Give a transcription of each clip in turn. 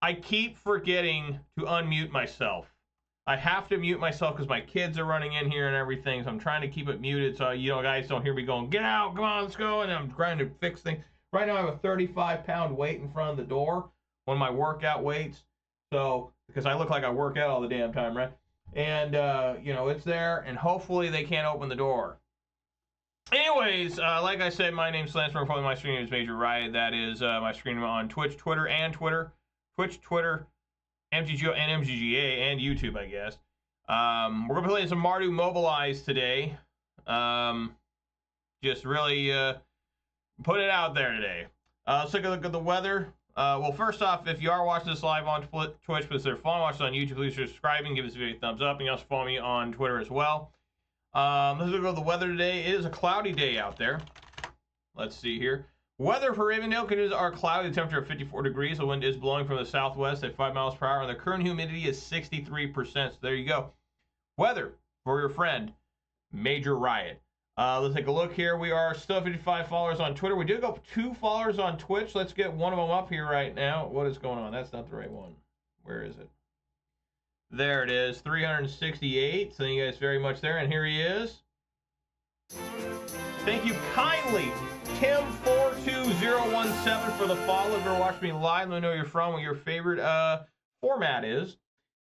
I keep forgetting to unmute myself. I have to mute myself because my kids are running in here and everything, so I'm trying to keep it muted so you know guys don't hear me going, get out, come on, let's go, and I'm trying to fix things. Right now I have a 35-pound weight in front of the door, one of my workout weights, so because I look like I work out all the damn time, right? And you know, it's there, and hopefully they can't open the door. Anyways, like I said, my name's Lance. Probably my screen name is Major Riot. That is my screen on Twitch, Twitter, Twitch, Twitter, MTGO, and MGGA, and YouTube, I guess. We're going to be playing some Mardu Mobilize today. Just really put it out there today. Let's take a look at the weather. Well, first off, if you are watching this live on Twitch, but they're fun, watch it on YouTube, please subscribe and give this video a thumbs up. And you also follow me on Twitter as well. Let's look at the weather today. It is a cloudy day out there. Let's see here. Weather for Ravendale conditions are cloudy. The temperature of 54 degrees. The wind is blowing from the southwest at 5 miles per hour. And the current humidity is 63%. So there you go. Weather for your friend, Major Riot. Let's take a look here. We are still 55 followers on Twitter. We did go 2 followers on Twitch. Let's get one of them up here right now. What is going on? That's not the right one. Where is it? There it is, 368. Thank you guys very much there. And here he is. Thank you kindly, Tim42017, for the follow. If you're watching me live, let me know where you're from, what your favorite format is.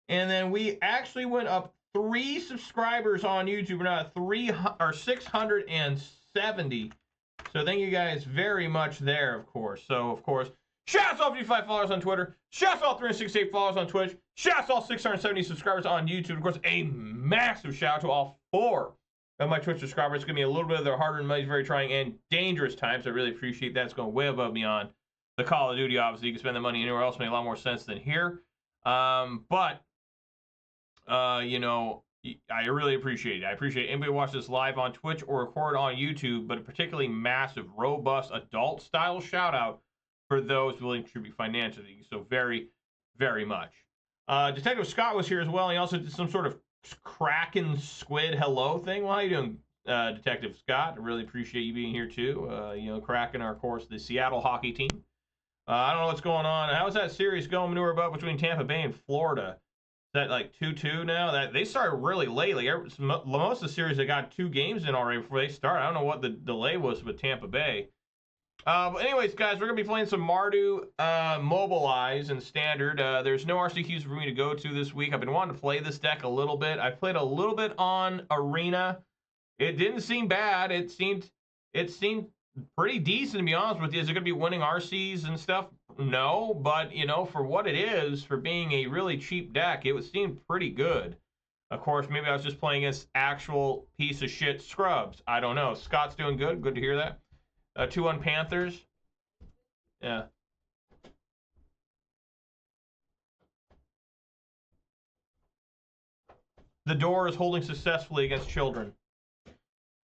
And then we actually went up 3 subscribers on YouTube. We're now at 670. So thank you guys very much there, of course. So, of course, shouts all 55 followers on Twitter. Shouts all 368 followers on Twitch. Shouts all 670 subscribers on YouTube. Of course, a massive shout out to all 4 of my Twitch subscribers. It's going to be a little bit of their hard-earned money, very trying and dangerous times. I really appreciate that. It's going way above and beyond the Call of Duty, obviously. You can spend the money anywhere else. Make a lot more sense than here. You know, I really appreciate it. I appreciate anybody watch this live on Twitch or record on YouTube, but a particularly massive, robust, adult-style shout-out for those willing to contribute financially. So very, very much. Detective Scott was here as well. He also did some sort of Kraken squid hello thing. Well, how you doing, Detective Scott? I really appreciate you being here too. You know, Kraken are, of course, the Seattle hockey team. I don't know what's going on. How's that series going, manure about between Tampa Bay and Florida? Is that like 2-2 now? That they started really lately. Most of the series they got 2 games in already before they start. I don't know what the delay was with Tampa Bay. But anyways, guys, we're going to be playing some Mardu Mobilize in Standard. There's no RCQs for me to go to this week. I've been wanting to play this deck a little bit. I played a little bit on Arena. It didn't seem bad. It seemed pretty decent, to be honest with you. Is it going to be winning RCs and stuff? No, but, you know, for what it is, for being a really cheap deck, it would seem pretty good. Of course, maybe I was just playing against actual piece of shit scrubs. I don't know. Scott's doing good. Good to hear that. 2-1 Panthers. Yeah. The door is holding successfully against children.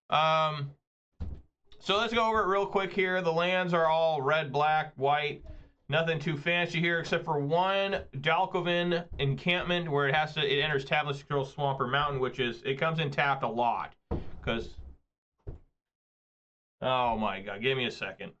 So let's go over it real quick here. The lands are all red, black, white. Nothing too fancy here except for one Dalkovan Encampment where it enters tablets to control swamp or mountain, which is, it comes in tapped a lot. Because, oh my god, give me a second.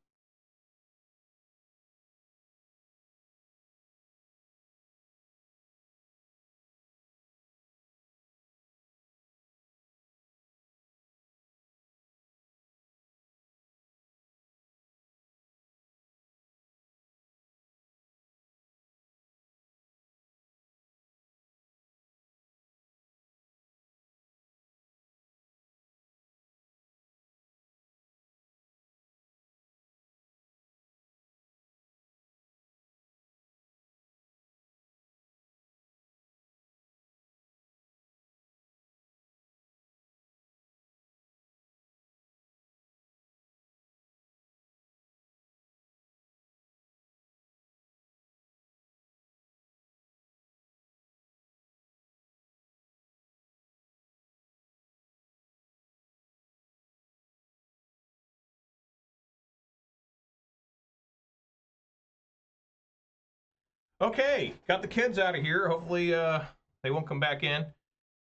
Okay, got the kids out of here. Hopefully they won't come back in.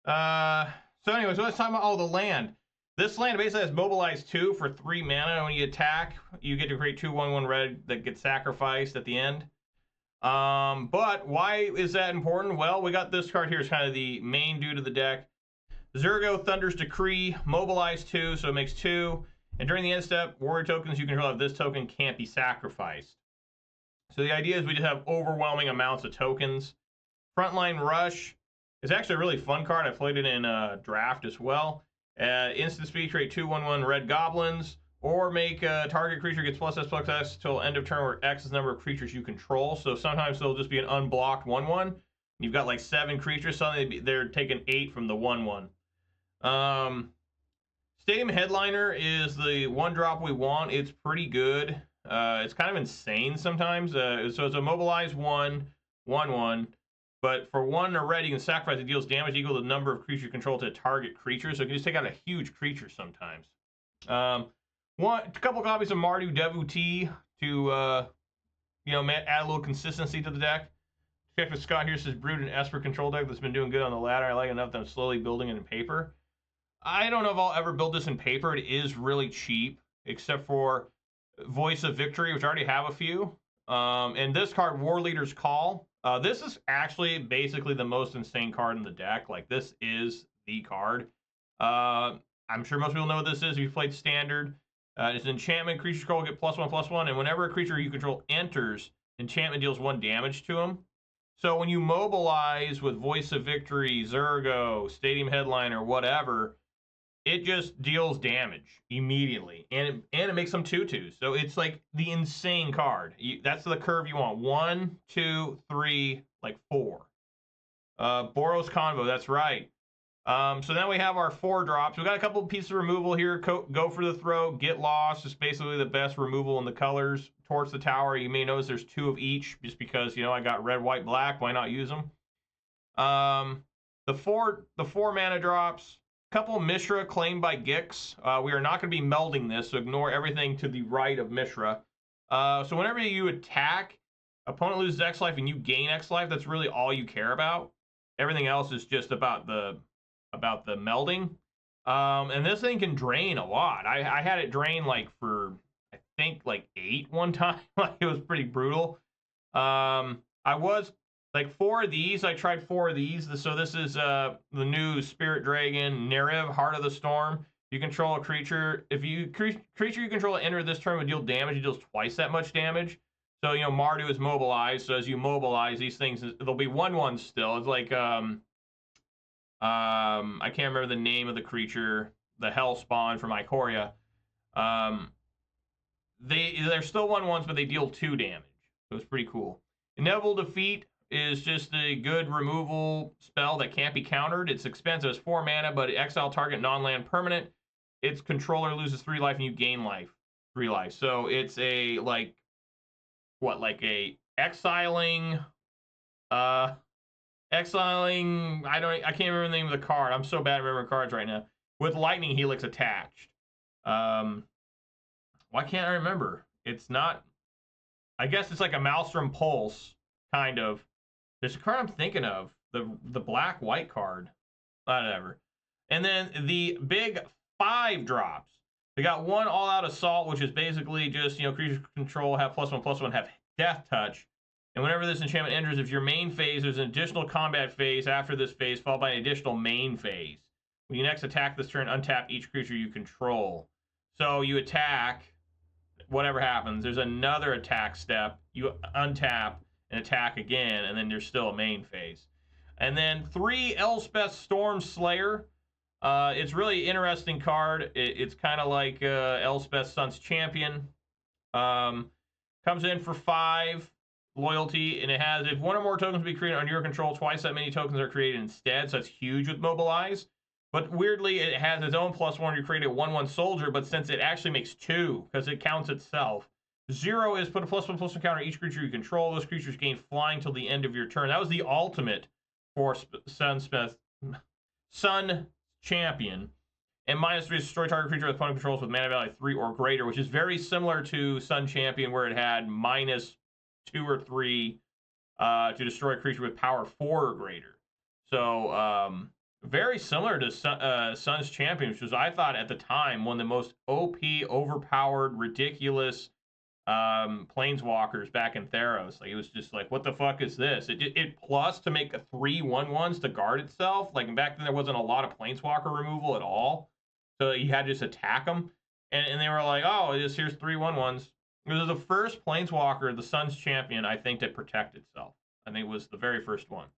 So anyways, let's talk about, the land. This land basically has Mobilize 2 for 3 mana. When you attack, you get to create 2/1/1 red that gets sacrificed at the end. But why is that important? Well, we got this card here is kind of the main dude of the deck. Zurgo, Thunder's Decree, Mobilize 2, so it makes 2. And during the end step, warrior tokens you control of this token can't be sacrificed. So the idea is we just have overwhelming amounts of tokens. Frontline Rush is actually a really fun card. I played it in a draft as well. Instant speed, create 2/1/1 red goblins, or make a target creature gets +S/+S till end of turn, where X is the number of creatures you control. So sometimes they'll just be an unblocked 1/1. You've got like 7 creatures, suddenly they're taking 8 from the 1/1. Stadium Headliner is the 1-drop we want. It's pretty good. It's kind of insane sometimes. So it's a Mobilize 1/1/1. But for 1 or red, you can sacrifice. It deals damage equal to the number of creatures you control to a target creature. So it can just take out a huge creature sometimes. A couple copies of Mardu Devotee to add a little consistency to the deck. Check with Scott here. Says brewed an Esper control deck that's been doing good on the ladder. I like it enough that I'm slowly building it in paper. I don't know if I'll ever build this in paper. It is really cheap, except for Voice of Victory, which I already have a few. And this card, Warleader's Call. This is actually basically the most insane card in the deck. Like, this is the card. I'm sure most people know what this is if you've played Standard. It's an enchantment. Creatures control get +1/+1, and whenever a creature you control enters, enchantment deals 1 damage to them. So when you mobilize with Voice of Victory, Zurgo, Stadium Headliner, whatever, it just deals damage immediately, and it makes them 2/2s. So it's like the insane card. That's the curve you want. 1, 2, 3, like 4. Boros Convo, that's right. So then we have our 4-drops. We got a couple pieces of removal here. Go for the Throat, Get Lost. It's basically the best removal in the colors. Torch the Tower. You may notice there's 2 of each, just because I got red, white, black. Why not use them? The four mana drops. Couple Mishra claimed by Gix. We are not going to be melding this, so ignore everything to the right of Mishra. So whenever you attack, opponent loses X life and you gain X life. That's really all you care about. Everything else is just about the melding. And this thing can drain a lot. I had it drain like for I think like 8 one time. Like, it was pretty brutal. I was like 4 of these. I tried 4 of these. So this is the new Spirit Dragon Neriv, Heart of the Storm. You control a creature. If creature you control enter this turn would deal damage, it deals twice that much damage. So Mardu is mobilized. So as you mobilize these things, there'll be 1/1 still. It's like I can't remember the name of the creature, the Hell Spawn from Ikoria. They're still 1/1s, but they deal 2 damage. So it's pretty cool. Inevitable Defeat is just a good removal spell that can't be countered. It's expensive. It's 4 mana, but exile target non-land permanent. Its controller loses 3 life and you gain 3 life. So it's a like a exiling I can't remember the name of the card. I'm so bad at remembering cards right now. With Lightning Helix attached. Why can't I remember? It's not, I guess it's like a Maelstrom Pulse, kind of. There's a card I'm thinking of, the black-white card. Whatever. And then the big 5 drops. We got 1 All-Out Assault, which is basically just, creatures control have +1/+1, have Death Touch. And whenever this enchantment enters, if your main phase, there's an additional combat phase after this phase, followed by an additional main phase. When you next attack this turn, untap each creature you control. So you attack, whatever happens, there's another attack step. You untap and attack again, and then there's still a main phase. And then 3 Elspeth Storm Slayer. It's really interesting card. It's kind of like Elspeth Sun's Champion. Comes in for 5 loyalty, and it has, if 1 or more tokens be created under your control, twice that many tokens are created instead. So it's huge with Mobilize. But weirdly, it has its own +1. You create a 1/1 soldier, but since it actually makes 2, because it counts itself. 0 is put a +1/+1 counter on each creature you control. Those creatures gain flying till the end of your turn. That was the ultimate for Sun Champion. And -3 is destroy target creature with opponent controls with mana value 3 or greater, which is very similar to Sun Champion, where it had -2 or 3 to destroy a creature with power 4 or greater. So very similar to Sun's Champion, which was, I thought at the time, one of the most OP, overpowered, ridiculous Planeswalkers back in Theros. Like, it was just like, what the fuck is this? It plus to make a 3/1/1s to guard itself. Like, back then there wasn't a lot of Planeswalker removal at all, so you had to just attack them. And they were like, oh, here's 3/1/1s. It was the first Planeswalker, the Sun's Champion, I think, to protect itself. I think it was the very first one.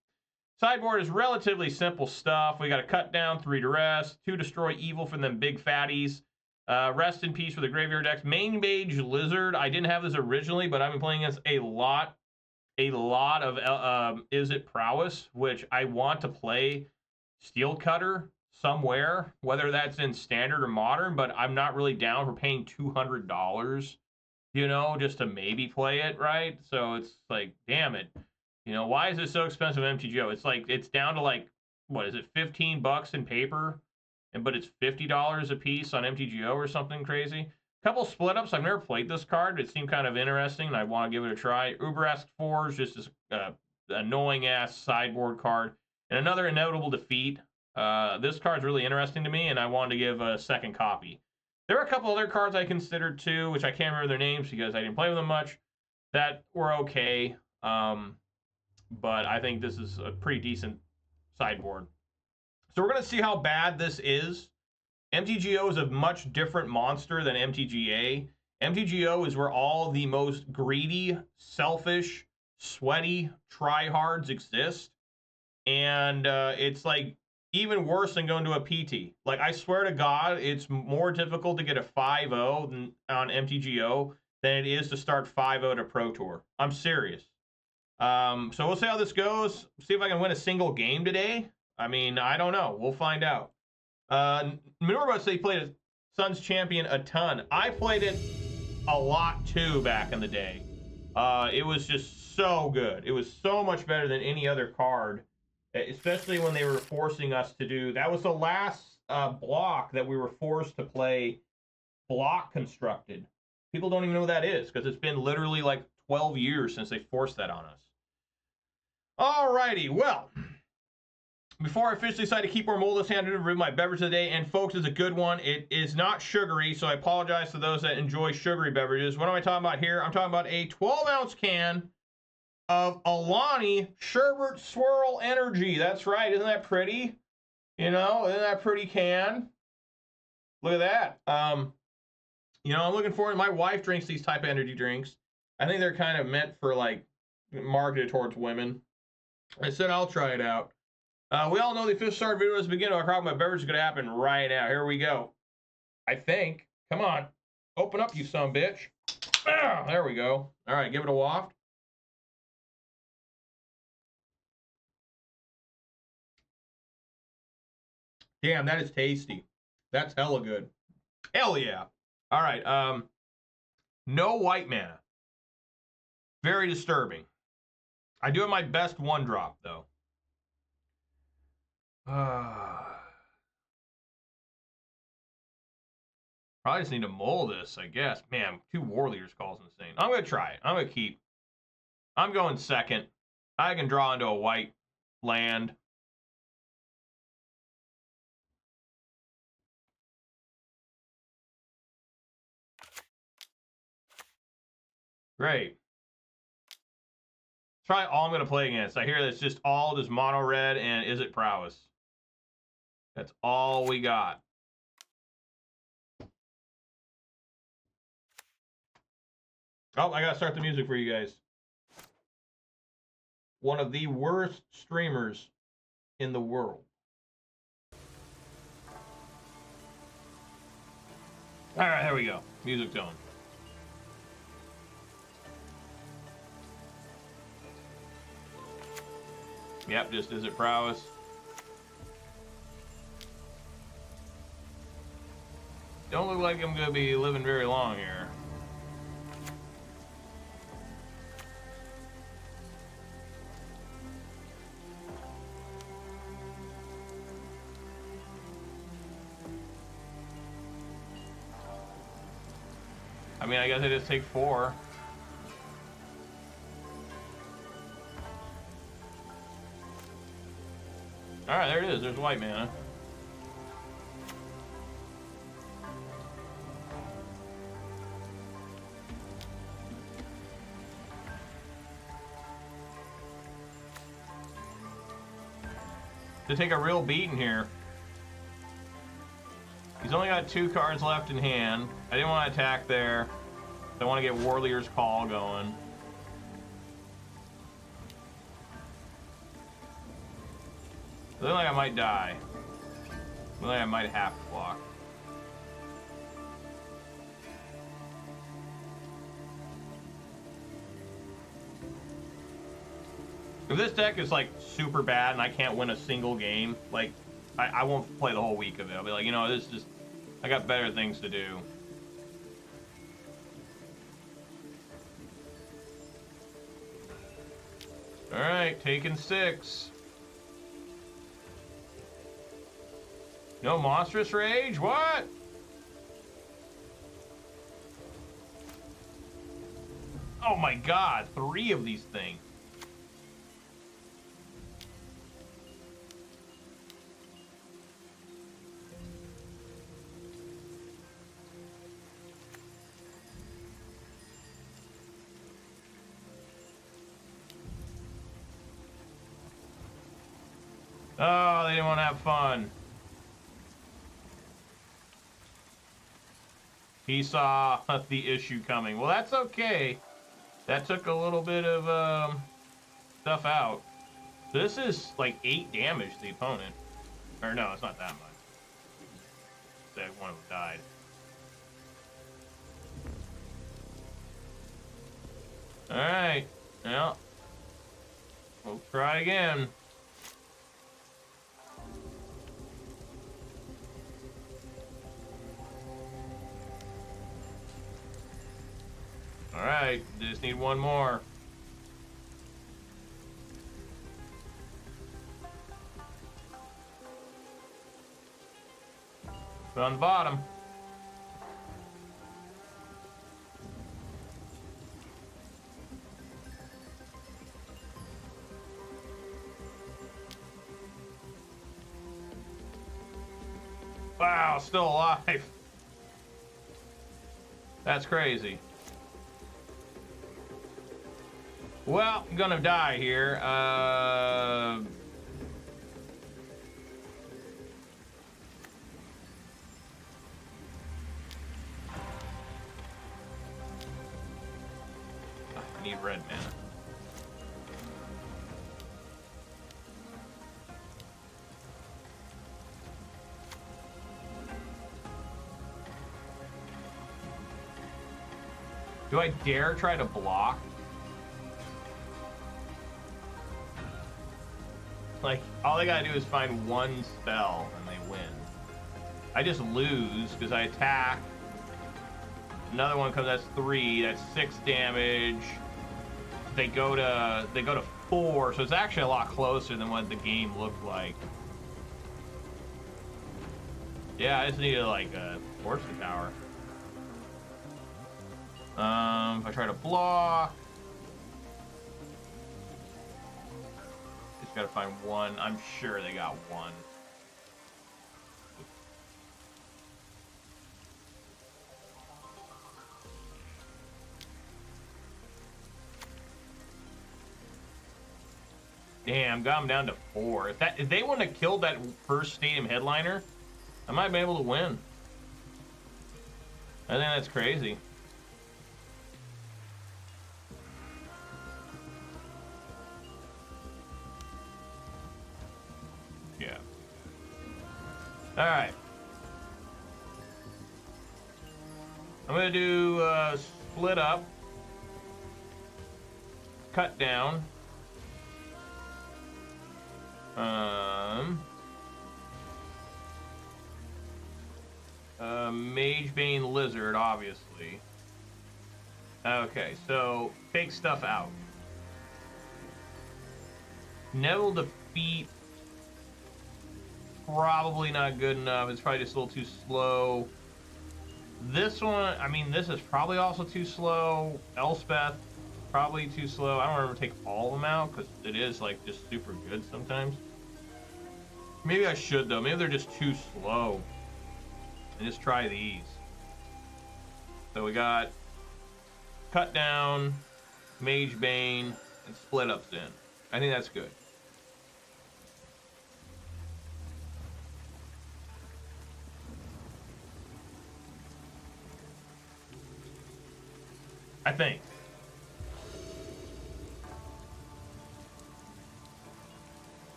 Sideboard is relatively simple stuff. We got to cut down 3 Duress, 2 Destroy Evil for them big fatties. Rest in peace for the graveyard decks. Magebane Lizard. I didn't have this originally, but I've been playing against a lot of Izzet Prowess, which I want to play Steel Cutter somewhere, whether that's in standard or modern, but I'm not really down for paying $200, you know, just to maybe play it, right? So it's like, damn it. You know, why is it so expensive MTGO? It's like, it's down to like, what is it, 15 bucks in paper? But it's $50 a piece on MTGO or something crazy. Couple split ups. I've never played this card. It seemed kind of interesting, and I want to give it a try. Urabrask 4 is just this annoying ass sideboard card. And another inevitable defeat. This card's really interesting to me, and I wanted to give a second copy. There were a couple other cards I considered too, which I can't remember their names because I didn't play with them much, that were okay. But I think this is a pretty decent sideboard. So we're going to see how bad this is. MTGO is a much different monster than MTGA. MTGO is where all the most greedy, selfish, sweaty tryhards exist. And it's like even worse than going to a PT. Like, I swear to God, it's more difficult to get a 5-0 on MTGO than it is to start 5-0 to Pro Tour. I'm serious. So we'll see how this goes. See if I can win a single game today. I mean, I don't know. We'll find out. Remember, they played a Sun's Champion a ton. I played it a lot too back in the day. It was just so good. It was so much better than any other card, especially when they were forcing us to do. That was the last block that we were forced to play block constructed. People don't even know what that is because it's been literally like 12 years since they forced that on us. Alrighty, well, before I officially decide to keep or mold this hand to review my beverage today, and folks, it's a good one. It is not sugary, so I apologize to those that enjoy sugary beverages. What am I talking about here? I'm talking about a 12-ounce can of Alani Sherbet Swirl Energy. That's right. Isn't that pretty? You know, isn't that pretty can? Look at that. You know, I'm looking forward. My wife drinks these type of energy drinks. I think they're kind of meant for, like, marketed towards women. I said I'll try it out. We all know the official start video is beginning. Our my beverage is going to happen right now. Here we go. I think. Come on. Open up, you son of a bitch. Ah, there we go. All right, give it a waft. Damn, that is tasty. That's hella good. Hell yeah. All right. No white mana. Very disturbing. I do have my best one drop, though. Probably just need to mull this, I guess. Man, 2 Warleaders calls insane. I'm going to try it. I'm going to keep. I'm going second. I can draw into a white land. Great. Try all I'm going to play against. I hear that's just all just mono red and Izzet Prowess. That's all we got. Oh, I got to start the music for you guys. One of the worst streamers in the world. All right, here we go. Music tone. Yep, just Izzet Prowess. Don't look like I'm going to be living very long here. I mean, I guess I just take 4. Alright, there it is. There's white mana. to take a real beating here. He's only got 2 cards left in hand. I didn't want to attack there. I want to get Warleader's Call going. I look like I might die. I look like I might have to block. If this deck is like super bad and I can't win a single game, like I won't play the whole week of it. I'll be like, you know, this is just, I got better things to do. All right, taking 6. No Monstrous Rage? What? Oh my god, 3 of these things. Oh, they didn't want to have fun. He saw the issue coming. Well, that's okay. That took a little bit of stuff out. This is like 8 damage to the opponent. Or no, it's not that much. That one of them died. Alright. Well, we'll try again. Alright, just need one more. Put on the bottom. Wow, still alive. That's crazy. Well, I'm gonna die here. I need red mana. Do I dare try to block? Like, all they gotta do is find one spell and they win. I just lose because I attack. Another one comes, that's 3, that's 6 damage. They go to 4, so it's actually a lot closer than what the game looked like. Yeah, I just needed like a force the tower. If I try to block, just gotta find one. I'm sure they got one. Damn, got him down to 4. If they wouldn't have killed that first stadium headliner, I might be able to win. I think that's crazy. Yeah. All right. I'm gonna do split up, cut down. Magebane Lizard, obviously. Okay, so take stuff out. Neville defeat, probably not good enough. It's probably just a little too slow. This one, I mean, this is probably also too slow. Elspeth, probably too slow. I don't remember take all of them out because it is like just super good sometimes. Maybe I should though. Maybe they're just too slow. And just try these. So we got cut down, Magebane, and split ups in. I think that's good. I think.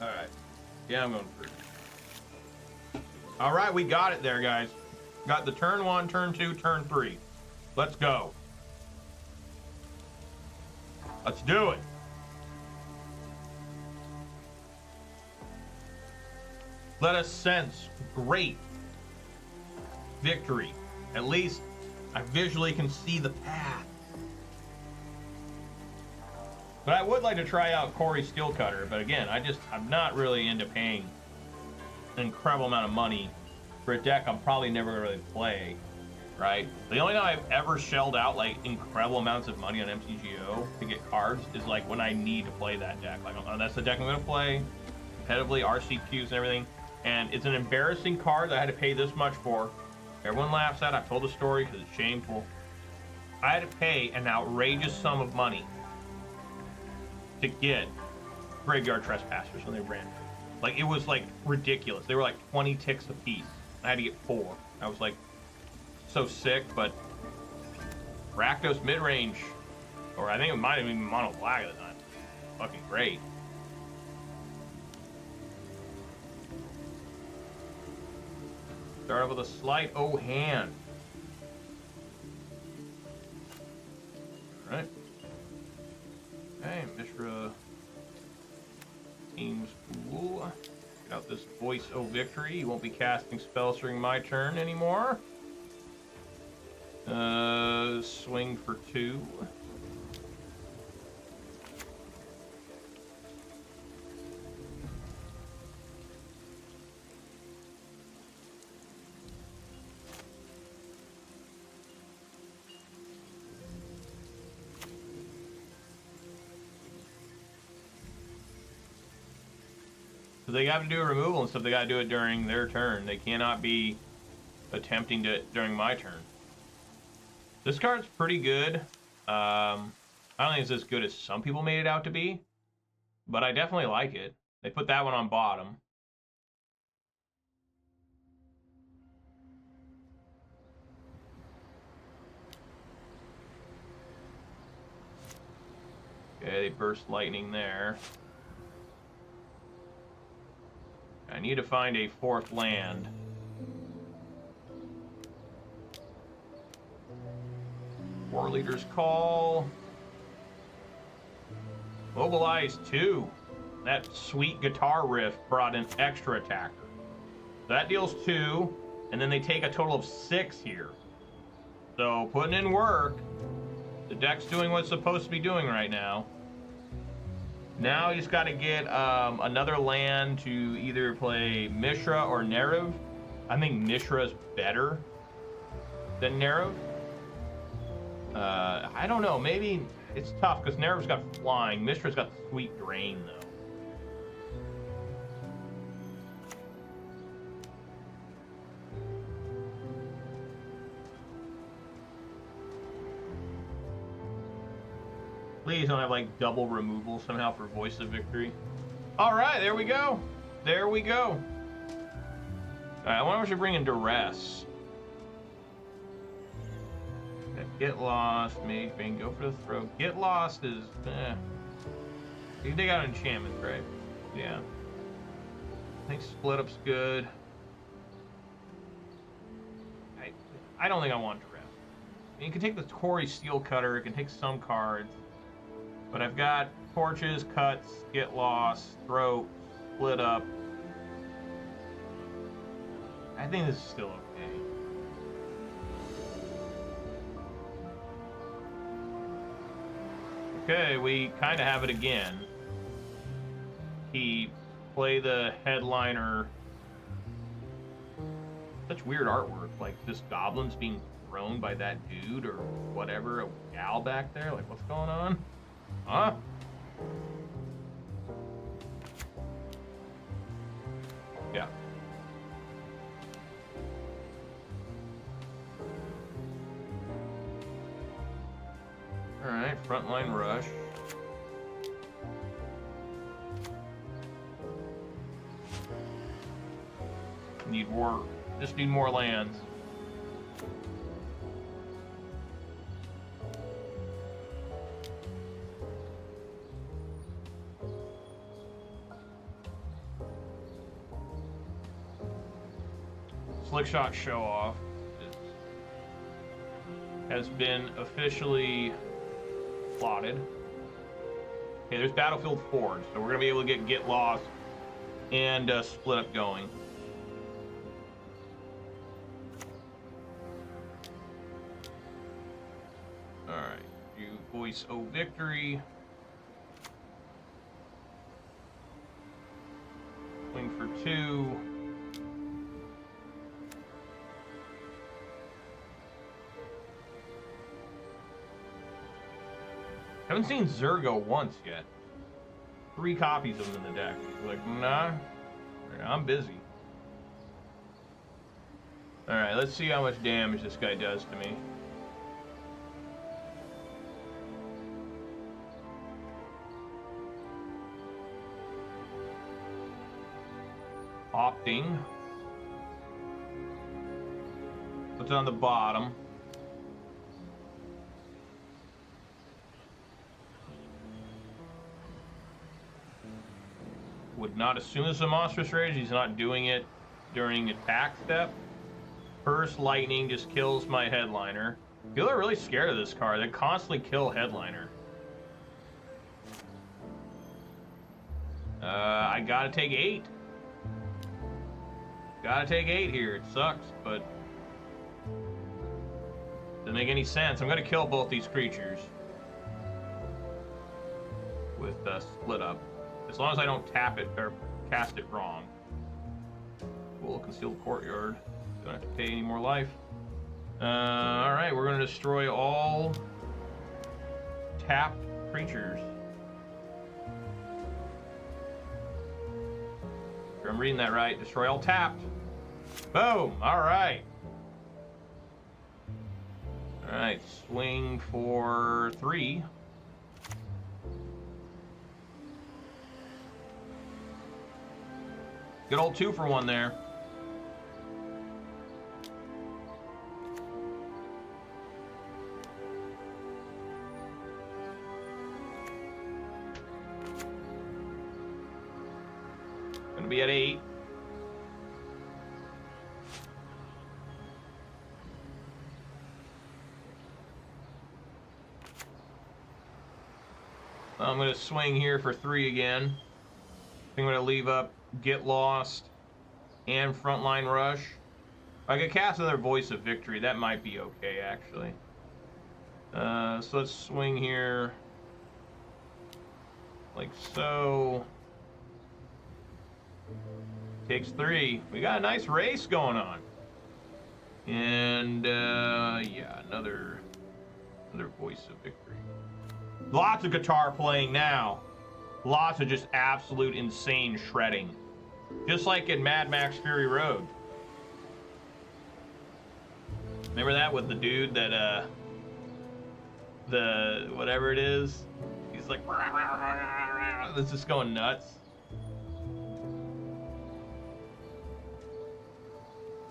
All right. Yeah, I'm going through. All right, we got it there, guys. Got the turn 1, turn 2, turn 3. Let's go. Let's do it. Let us sense great victory. At least I visually can see the path. But I would like to try out Corey Steelcutter, but again, I'm not really into paying an incredible amount of money for a deck I'm probably never gonna really play, right? The only time I've ever shelled out like incredible amounts of money on MTGO to get cards is like when I need to play that deck. Like, oh, that's the deck I'm gonna play competitively, RCQs and everything. And it's an embarrassing card that I had to pay this much for. Everyone laughs at it. I've told the story because it's shameful. I had to pay an outrageous sum of money to get Graveyard Trespassers when they ran. Like, it was like ridiculous. They were like 20 ticks a piece. I had to get 4. I was like so sick, but Rakdos Midrange, or I think it might have been Mono Black at the time. Fucking great. Start off with a Sleight O' Hand. Alright. Okay, Mishra seems cool. Get out this Voice O' Victory. You won't be casting spells during my turn anymore. Swing for 2. So they have to do a removal and stuff. They got to do it during their turn. They cannot be attempting to during my turn. This card's pretty good. I don't think it's as good as some people made it out to be, but I definitely like it. They put that one on bottom. Okay, they burst lightning there. I need to find a 4th land. Warleader's Call. Mobilize 2. That sweet guitar riff brought an extra attacker. So that deals 2, and then they take a total of 6 here. So putting in work. The deck's doing what it's supposed to be doing right now. Now you just got to get another land to either play Mishra or Neriv. I think Mishra's better than Neriv. I don't know. Maybe it's tough because Neriv's got flying. Mishra's got the sweet drain, though. Please don't have like double removal somehow for Voice of Victory. All right, there we go. There we go. All right, I wonder if we should bring in Duress. Get Lost, Magebane, go for the throw. Get Lost is, You can take out enchantments, right? Yeah. I think Split Up's good. I don't think I want Duress. I mean, you can take the Corey Steelcutter, it can take some cards. But I've got Torches, Cuts, Get Lost, Throat, Split Up. I think this is still okay. Okay, we kind of have it again. He play the headliner. Such weird artwork, like this goblin's being thrown by that dude or whatever, a gal back there. Like, what's going on? Huh? Yeah. Alright, Frontline Rush. Need more, just need more lands. Slickshot Show Off has been officially plotted. Okay, there's Battlefield Forge, so we're gonna be able to get lost and split up going. All right, you voice O victory. Swing for 2. Haven't seen Zurgo once yet. 3 copies of him in the deck. He's like, nah, I'm busy. Alright, let's see how much damage this guy does to me. Opting. Puts it on the bottom. Would not assume this is a Monstrous Rage. He's not doing it during attack step. First Lightning just kills my Headliner. People are really scared of this card. They constantly kill Headliner. I gotta take 8. Gotta take 8 here. It sucks, but doesn't make any sense. I'm gonna kill both these creatures with Split Up. As long as I don't tap it or cast it wrong. Cool, Concealed Courtyard. Don't have to pay any more life. Alright, we're going to destroy all tapped creatures. If I'm reading that right, destroy all tapped. Boom! Alright. Alright, swing for 3. Good old 2 for 1 there. Gonna be at 8. I'm gonna swing here for 3 again. I'm gonna leave up Get Lost and Frontline Rush. I could cast another Voice of Victory. That might be okay, actually. So let's swing here like so. Takes 3. We got a nice race going on. And yeah, another Voice of Victory. Lots of guitar playing now. Lots of just absolute insane shredding. Just like in Mad Max Fury Road. Remember that with the dude that, the, whatever it is? He's like, it's just going nuts.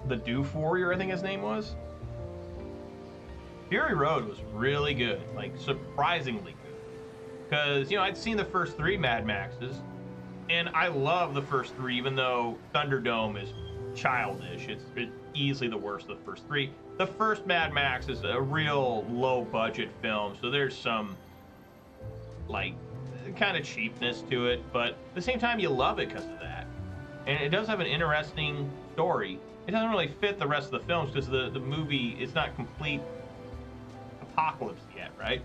The Doof Warrior, I think his name was. Fury Road was really good, like surprisingly good. Because, you know, I'd seen the first 3 Mad Maxes, and I love the first 3, even though Thunderdome is childish. It's easily the worst of the first 3. The first Mad Max is a real low-budget film, so there's some, like, kind of cheapness to it, but at the same time, you love it because of that. And it does have an interesting story. It doesn't really fit the rest of the films because the movie is not complete apocalypse yet, right?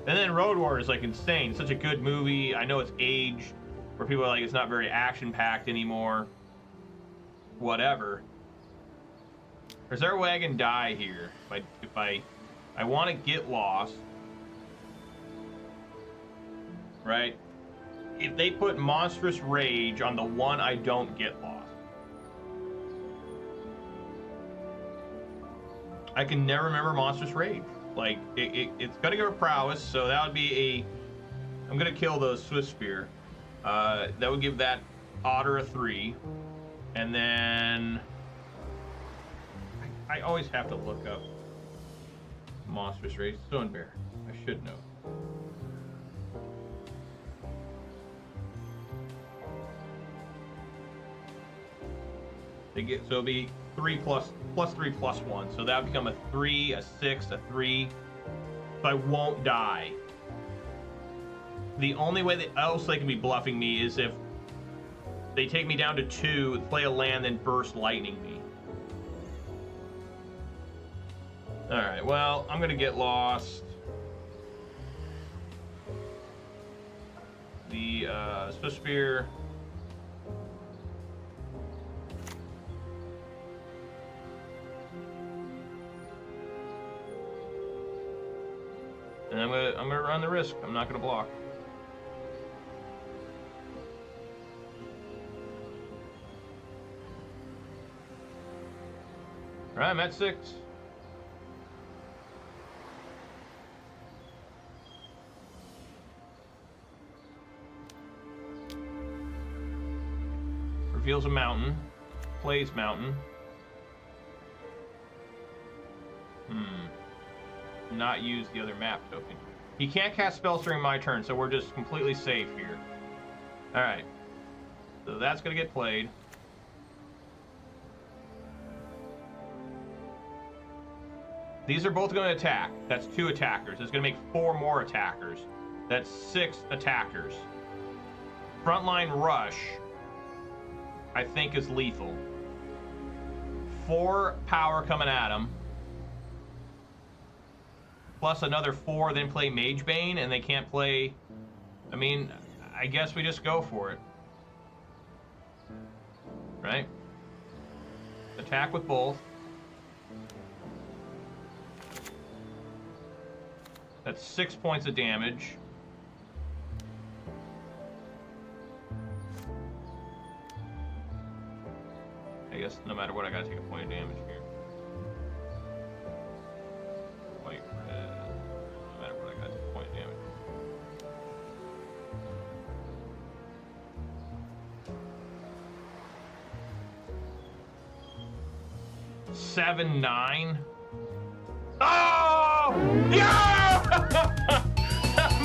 And then Road Warrior is like insane. It's such a good movie. I know it's aged, where people are like, it's not very action-packed anymore. Whatever. Does our wagon die here? If I want to get lost, right? If they put Monstrous Rage on the one I don't get lost, I can never remember Monstrous Rage. Like, it's gonna go to Prowess, so that would be a... I'm gonna kill the Swift Spear. That would give that Otter a 3. And then... I always have to look up Monstrous Rage. Stone Bear. I should know. They get... So it'll be +3/+1. So that would become a 3, a 6, a 3. So I won't die. The only way that else they can be bluffing me is if they take me down to 2, play a land, then burst lightning me. Alright, well, I'm gonna get lost. The Swift Spear. And I'm gonna run the risk. I'm not gonna block. All right, I'm at 6. Reveals a mountain. Plays mountain. Not use the other map token. He can't cast spells during my turn, so we're just completely safe here. Alright. So that's going to get played. These are both going to attack. That's 2 attackers. It's going to make 4 more attackers. That's 6 attackers. Frontline Rush, I think, is lethal. 4 power coming at him. Plus another 4, then play Magebane, and they can't play... I mean, I guess we just go for it. Right? Attack with both. That's 6 points of damage. I guess no matter what, I gotta take a point of damage here. White, red. No matter what, I gotta take a point of damage. Seven, 9. Oh! Yeah!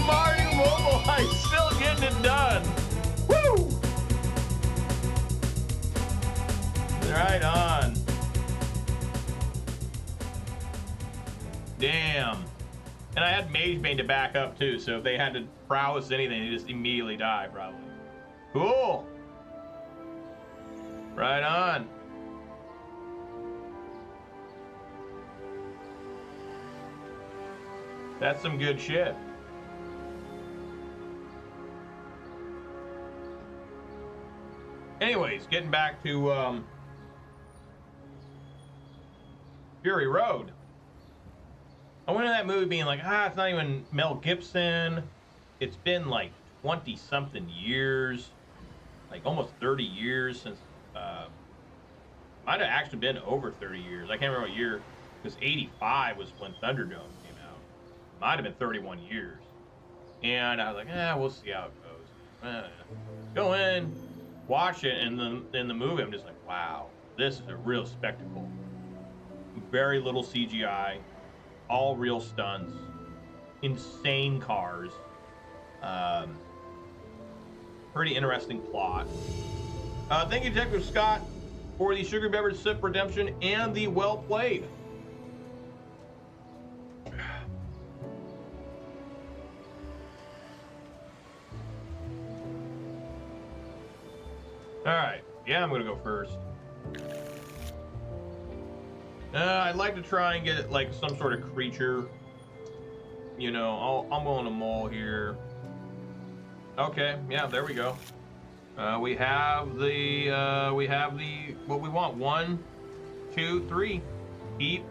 Mardu Mobilize still getting it done. Woo! Right on. Damn. And I had Magebane to back up too, so if they had to prowess anything, they just immediately die, probably. Cool. Right on. That's some good shit. Anyways, getting back to Fury Road. I went in that movie being like, it's not even Mel Gibson. It's been like 20-something years, like almost 30 years since, might have actually been over 30 years. I can't remember what year, because 85 was when Thunderdome came out. Might have been 31 years. And I was like, we'll see how it goes. Go in, watch it, and then in the movie, I'm just like, wow, this is a real spectacle. Very little CGI, all real stunts, insane cars, pretty interesting plot. Thank you, Detective Scott, for the Sugar Beverage Sip Redemption and the well played. All right, yeah, I'm gonna go first. I'd like to try and get like some sort of creature. You know, I'm going to mole here. Okay, yeah, there we go. We have the what we want. 1, 2, 3. Keep.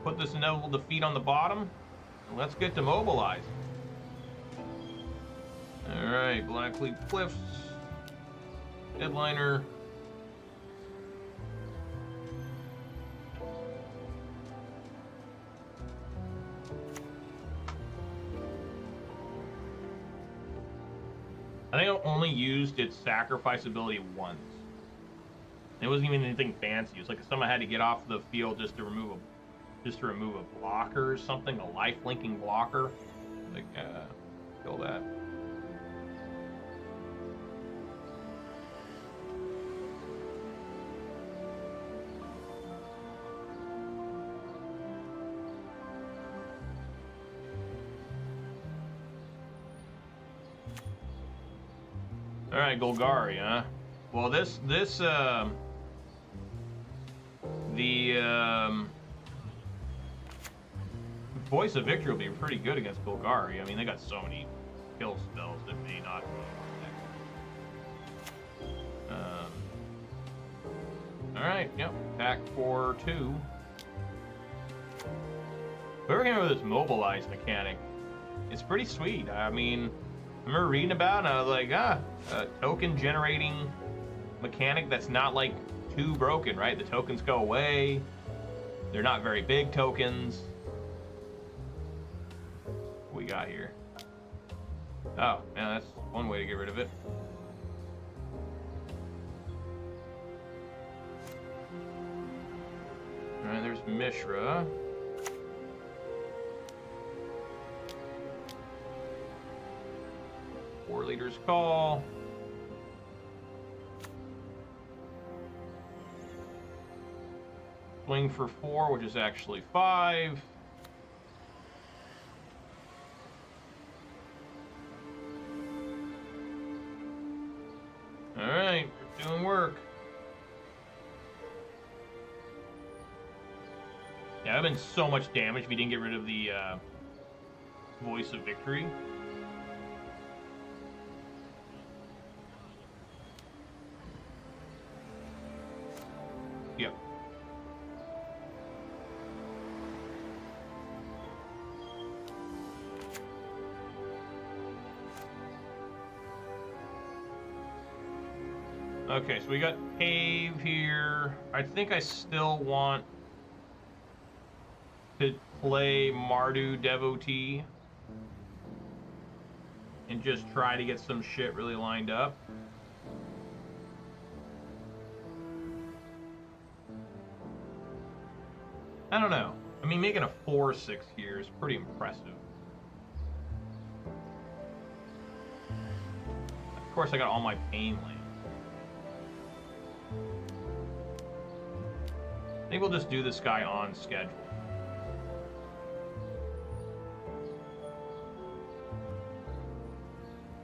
Put this inevitable defeat on the bottom. And let's get to mobilize. All right, Blackcleave Cliffs. Headliner. I think I only used its sacrifice ability once. It wasn't even anything fancy. It was like someone had to get off the field just to remove a blocker or something, a life linking blocker. Like, kill that. All right, Golgari, huh? Well, the Voice of Victory will be pretty good against Golgari. I mean, they got so many kill spells that may not be. All right, yep, pack for 2. Whoever came up with this Mobilize mechanic, it's pretty sweet. I mean, I remember reading about it, and I was like, a token generating mechanic that's not like too broken, right? The tokens go away. They're not very big tokens. What we got here? Oh, yeah, that's one way to get rid of it. All right, there's Mishra. Warleader's Call. Swing for 4, which is actually 5. All right, we're doing work. Yeah, that would have been so much damage if we didn't get rid of the Voice of Victory. Yep. Okay, so we got Cave here. I think I still want to play Mardu Devotee and just try to get some shit really lined up. I don't know. I mean, making a 4/6 here is pretty impressive. Of course, I got all my pain lands. I think we'll just do this guy on schedule.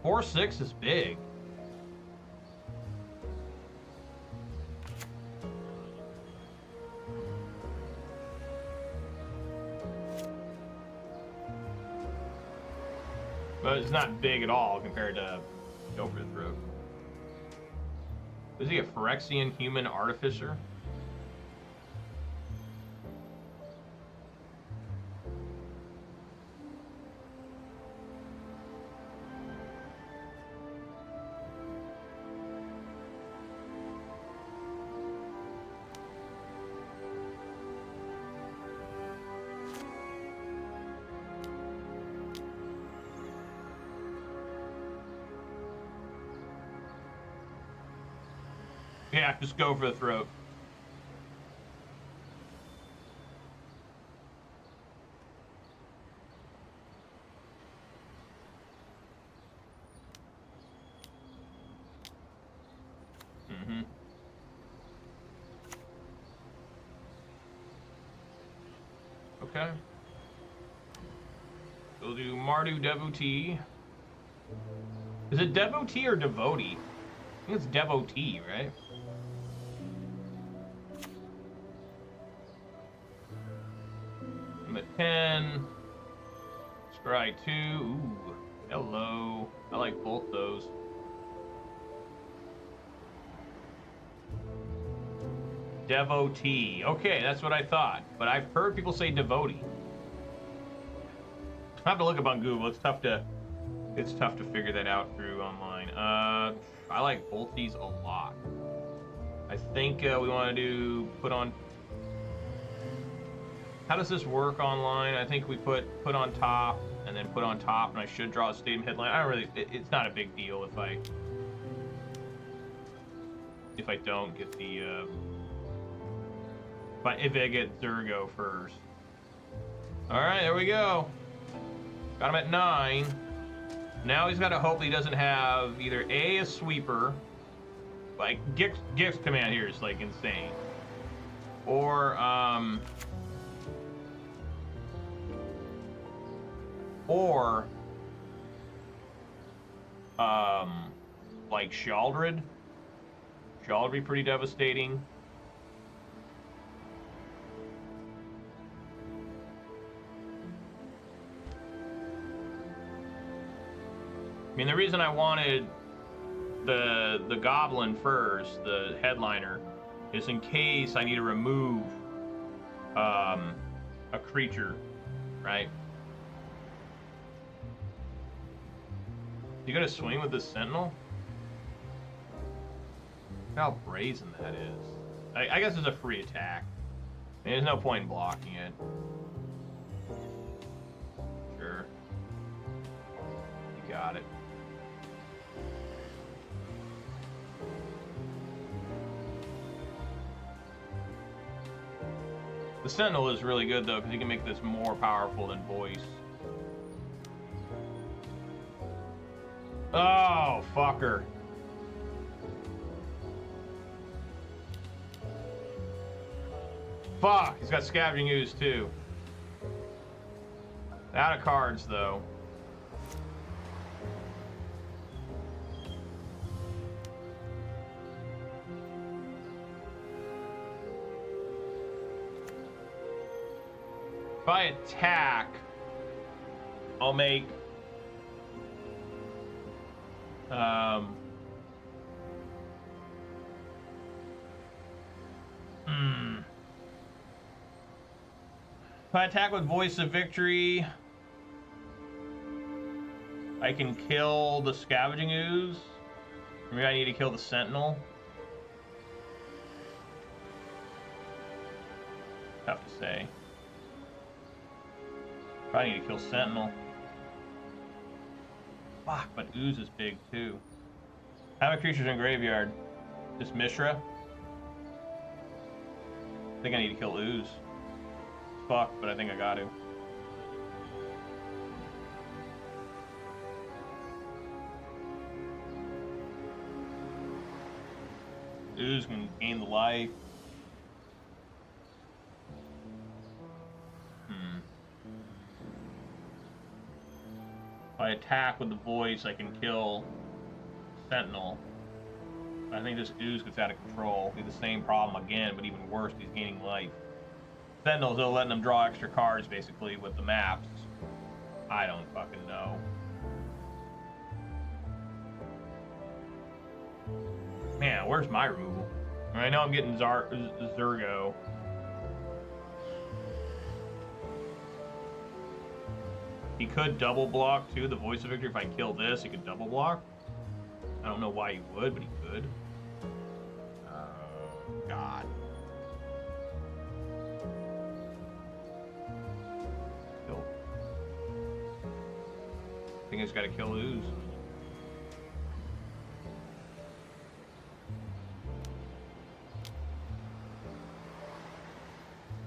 Four 6 is big. But it's not big at all compared to Go for the Throat. Is he a Phyrexian human artificer? Yeah, just go for the throat. Mm-hmm. Okay. We'll do Mardu Devotee. Is it Devotee or Devotee? I think it's Devotee, right? I'm at 10. Scry 2. Ooh, hello. I like both those. Devotee. Okay, that's what I thought. But I've heard people say Devotee. I have to look up on Google. It's tough to figure that out through online. I like both these a lot. I think we want to put on. How does this work online? I think we put on top and then put on top, and I should draw a stadium headline. I don't really. It's not a big deal if I don't get the. If I get Zurgo first. All right, there we go. Got him at 9. Now he's got to hope he doesn't have either a sweeper, like Gift's command here is like insane, or like Sheoldred. Sheoldred would be pretty devastating. I mean, the reason I wanted the Goblin first, the headliner, is in case I need to remove a creature, right? You gotta swing with the Sentinel? Look how brazen that is. I guess it's a free attack. I mean, there's no point in blocking it. Sure. You got it. The Sentinel is really good, though, because you can make this more powerful than Voice. Oh, fucker. Fuck, he's got Scavenging Ooze, too. Out of cards, though. If I attack, I'll make if I attack with Voice of Victory, I can kill the Scavenging Ooze. Maybe I need to kill the Sentinel. Tough to say. Probably need to kill Sentinel. Fuck, but Ooze is big too. How many creatures in graveyard? Just Mishra? I think I need to kill Ooze. Fuck, but I think I got to. Ooze can gain the life. If I attack with the Voice, I can kill Sentinel. I think this Ooze gets out of control. Be the same problem again, but even worse, he's gaining life. Sentinel's though letting them draw extra cards, basically, with the maps. I don't fucking know. Man, where's my removal? I know I'm getting Zurgo. He could double block too, the Voice of Victory. If I kill this, he could double block. I don't know why he would, but he could. God. Kill. I think I just gotta kill Ooze.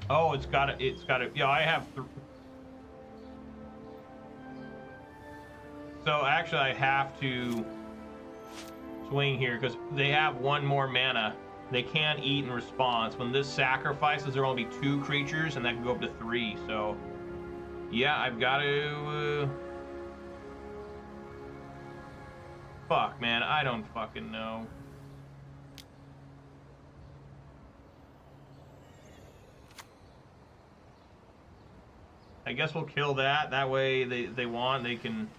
Oh, it's gotta, yeah, I have so actually I have to swing here because they have one more mana. They can't eat in response. When this sacrifices, there will only be 2 creatures and that can go up to 3. So yeah, I've got to fuck, man, I don't fucking know. I guess we'll kill that. That way they can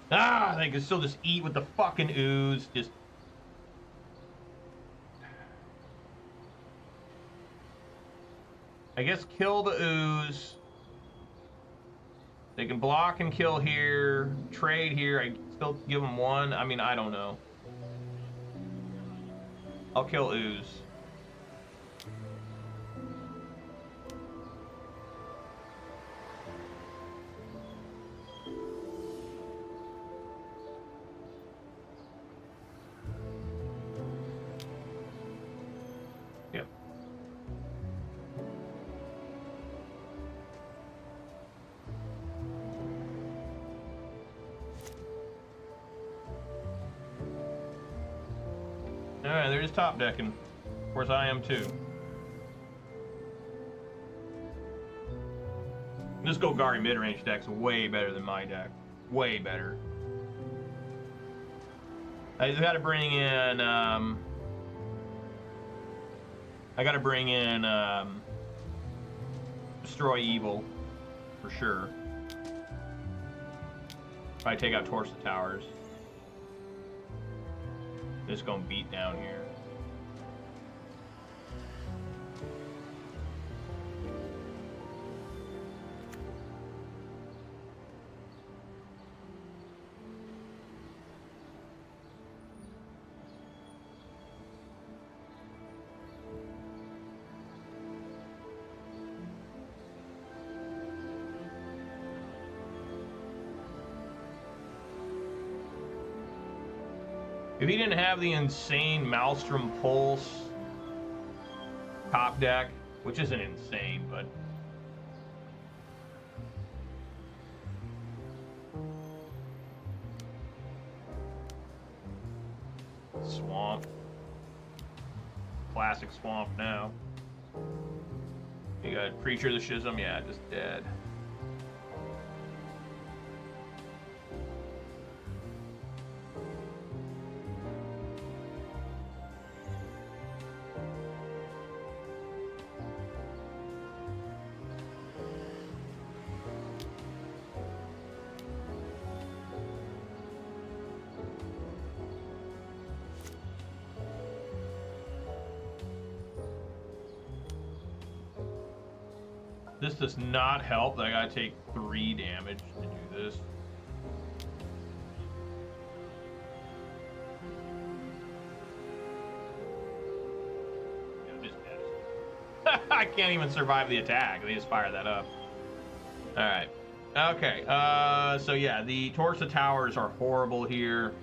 they can still just eat with the fucking Ooze. Just I guess kill the Ooze. They can block and kill here, trade here. I still give them 1. I mean, I don't know. I'll kill Ooze. Alright, they're just top decking. Of course, I am too. This Golgari midrange deck's way better than my deck. Way better. I just got to bring in. I got to bring in Destroy Evil for sure. Probably take out Torch the Towers. Just gonna beat down here. If he didn't have the insane Maelstrom Pulse top deck, which isn't insane, but Swamp. Classic Swamp now. You got Preacher of the Schism, yeah, just dead. This does not help that I gotta take 3 damage to do this. Yeah, I'm just dead. I can't even survive the attack. They just fire that up. Alright. Okay. So yeah, the Torch the Towers are horrible here.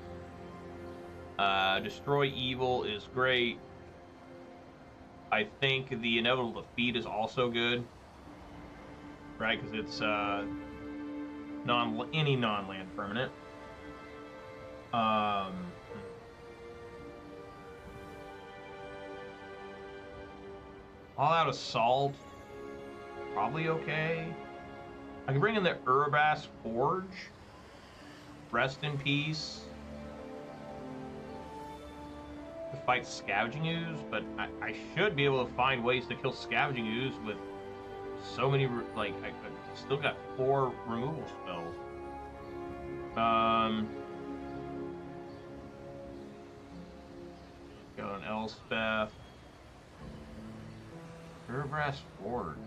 Destroy Evil is great. I think the Inevitable Defeat is also good. Right, because it's any non-land permanent. All Out Assault, probably okay. I can bring in the Urabrask Forge. Rest in peace. To fight Scavenging Ooze, but I should be able to find ways to kill Scavenging Ooze with so many, like, I still got 4 removal spells. Got an Elspeth. Urabrask Forge.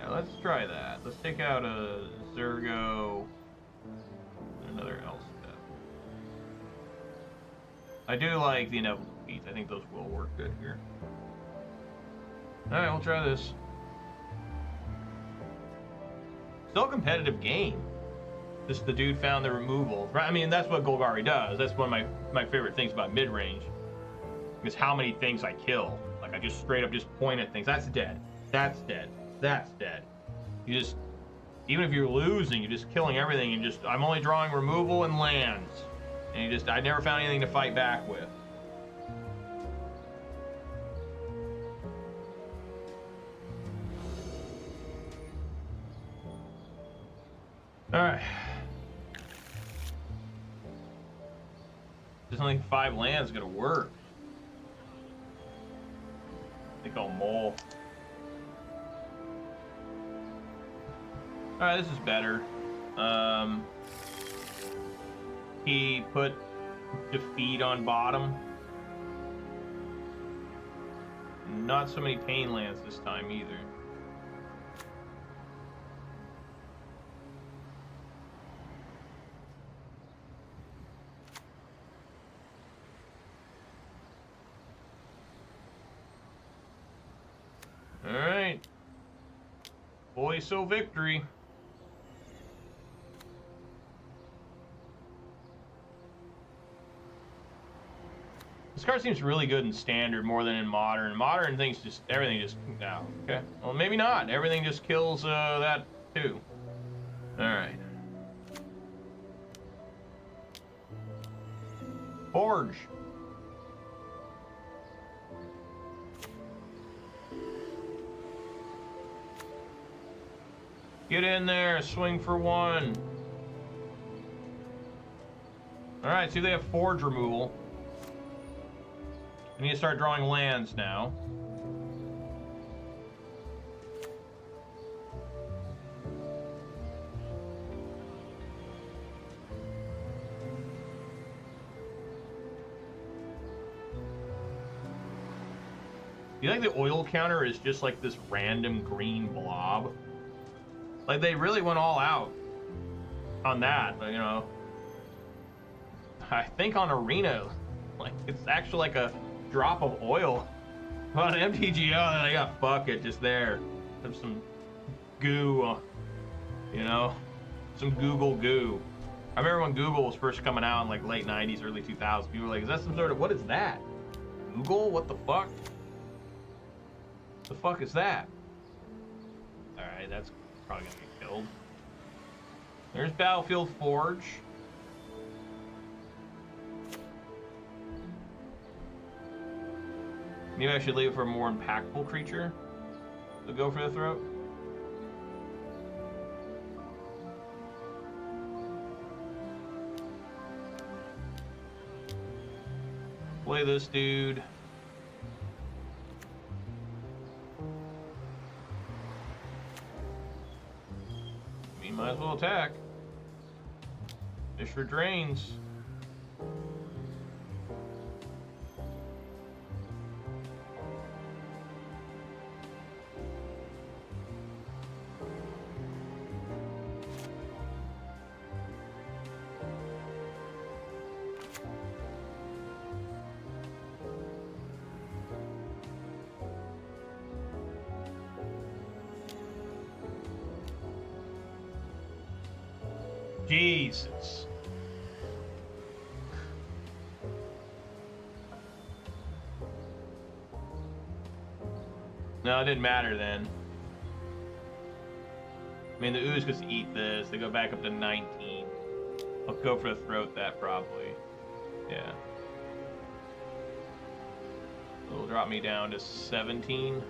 Yeah, let's try that. Let's take out a Zurgo and another Elspeth. I do like the Inevitable Defeats. I think those will work good here. Alright, we'll try this. Still a competitive game. Just the dude found the removal. Right? I mean, that's what Golgari does. That's one of my favorite things about Midrange. Is how many things I kill. Like, I just straight up just point at things. That's dead. That's dead. That's dead. You just, even if you're losing, you're just killing everything and just, I'm only drawing removal and lands. And you just, I never found anything to fight back with. Alright. Just only 5 lands gonna work. I think I'll mole. Alright, this is better. He put Defeat on bottom. Not so many pain lands this time either. Alright. Boy, so victory. This card seems really good in Standard more than in Modern. Modern things just, everything just, no, okay. Well, maybe not. Everything just kills that too. Alright. Forge. Get in there, swing for 1. Alright, see, they have Forge removal. I need to start drawing lands now. You think the oil counter is just like this random green blob? Like, they really went all out on that, you know. I think on Arena, like, it's actually like a drop of oil. On MTGO, they got fuck it just there. There's some goo, you know, some Google goo. I remember when Google was first coming out in like late 90s, early 2000s. People were like, is that some sort of, what is that? Google? What the fuck? The fuck is that? Alright, that's probably gonna get killed. There's Battlefield Forge. Maybe I should leave it for a more impactful creature to go for the throat. Play this dude. Might as well attack. Mishra drains. Jesus. No, it didn't matter then. I mean, the Ooze gets to eat this. They go back up to 19. I'll go for the throat that probably. Yeah. It'll drop me down to 17.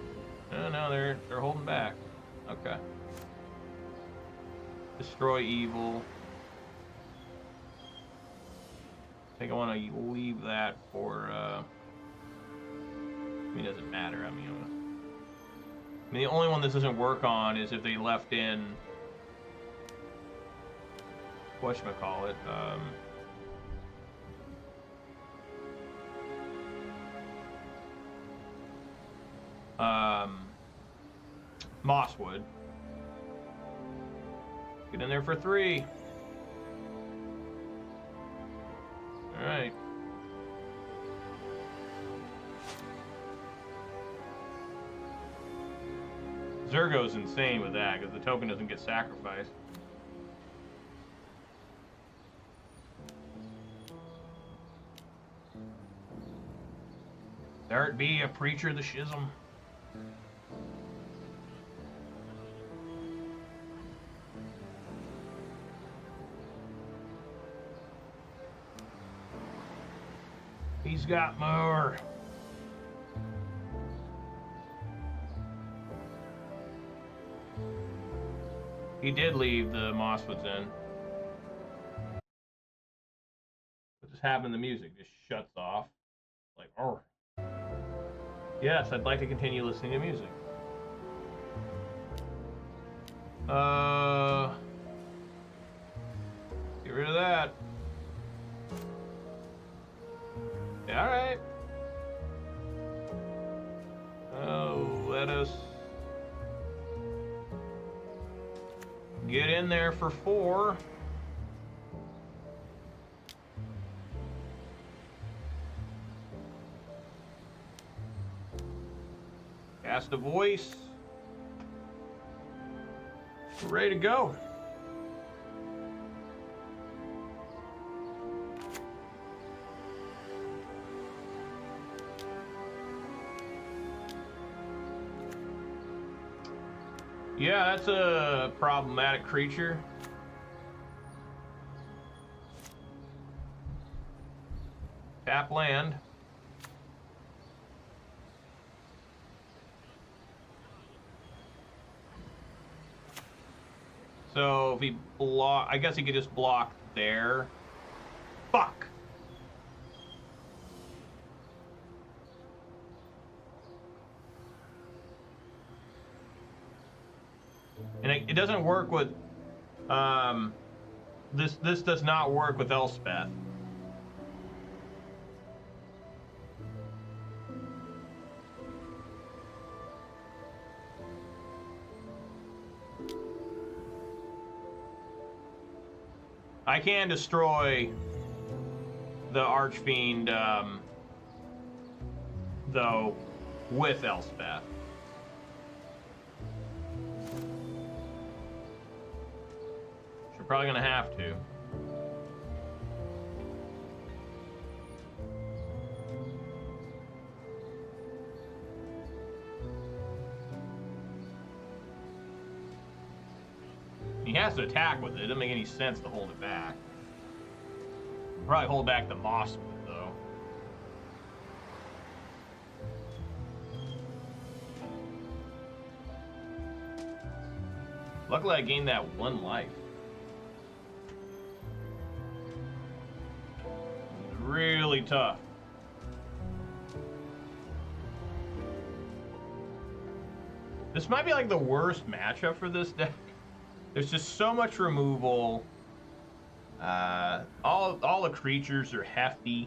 No, they're holding back. Okay. Destroy evil. I think I want to leave that for, I mean, it doesn't matter. I mean, the only one this doesn't work on is if they left in, whatchamacallit, Mosswood. Get in there for 3. Alright. Zurgo's insane with that because the token doesn't get sacrificed. There it be, a preacher of the schism. He's got more. He did leave the Mosswoods in. What just happened? The music just shuts off. Like, oh. Yes, I'd like to continue listening to music. Get rid of that. Yeah, alright. Oh, let us get in there for 4. Cast a voice. We're ready to go. Yeah, that's a problematic creature. Tap land. So if he block, I guess he could just block there. Fuck. it doesn't work with this does not work with Elspeth. I can destroy the Archfiend, though, with Elspeth. You're probably gonna have to. He has to attack with it. It doesn't make any sense to hold it back. Probably hold back the Moss Smith, though. Luckily, I gained that 1 life. Really tough. This might be like the worst matchup for this deck. There's just so much removal. All the creatures are hefty.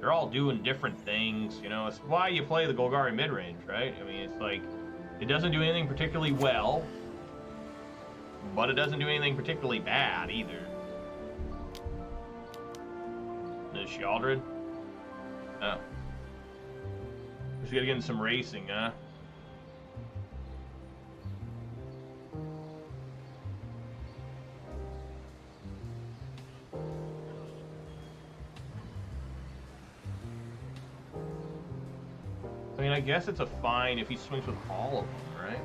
They're all doing different things. You know, it's why you play the Golgari midrange, right? I mean, it's like it doesn't do anything particularly well, but it doesn't do anything particularly bad either. Is she Aldred? Oh. Just gotta get in some racing, huh? I mean, I guess it's a fine if he swings with all of them, right?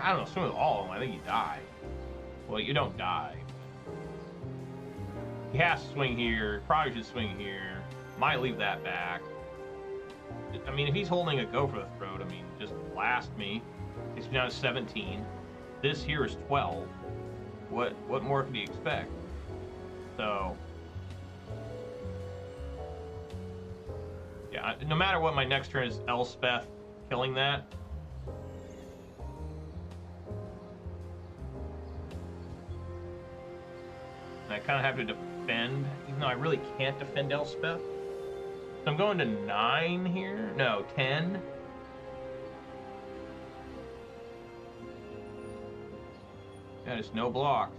I don't know, swing with all of them, I think you die. Well, you don't die. He has to swing here, probably should swing here. Might leave that back. I mean, if he's holding a go for the throat, I mean, just blast me. Takes me down to 17. This here is 12. What more could you expect? So... yeah, no matter what, my next turn is Elspeth killing that. And I kind of have to defend, even though I really can't defend Elspeth. So I'm going to 9 here. No, 10. Yeah, there's no blocks.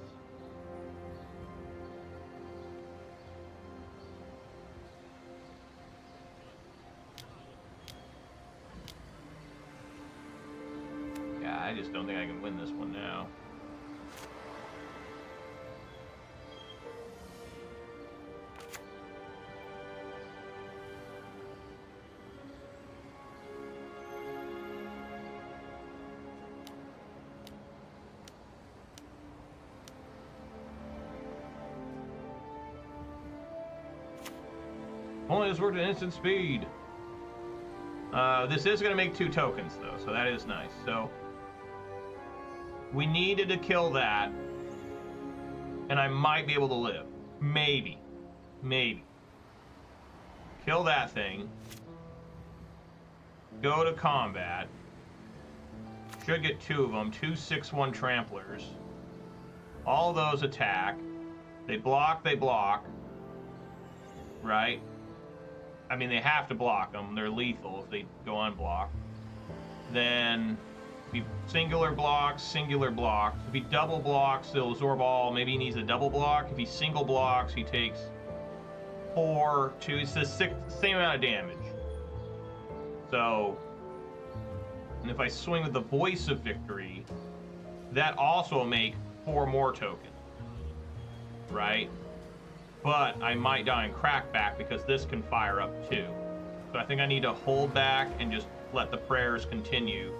I just don't think I can win this one now. Only this worked at instant speed. This is going to make 2 tokens, though, so that is nice. So we needed to kill that, and I might be able to live. Maybe. Maybe. Kill that thing. Go to combat. Should get 2 of them. 2 6/1 tramplers. All those attack. They block, right? I mean, they have to block them. They're lethal if they go unblocked. Then, if he singular blocks. If he double blocks, he'll absorb all. Maybe he needs a double block. If he single blocks, he takes 4, 2. It's the same amount of damage. So, and if I swing with the Voice of Victory, that also will make 4 more tokens. Right? But I might die in crackback because this can fire up too. So I think I need to hold back and just let the prayers continue.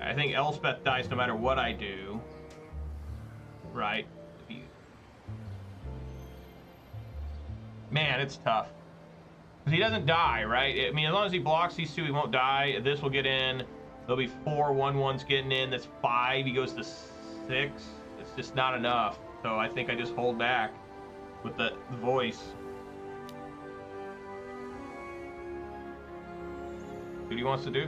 I think Elspeth dies no matter what I do. Right? Man, it's tough. Because he doesn't die, right? I mean, as long as he blocks these 2, he won't die. This will get in. There'll be 4 1/1s getting in. That's 5. He goes to 6. It's just not enough. So I think I just hold back with the voice. See what he wants to do.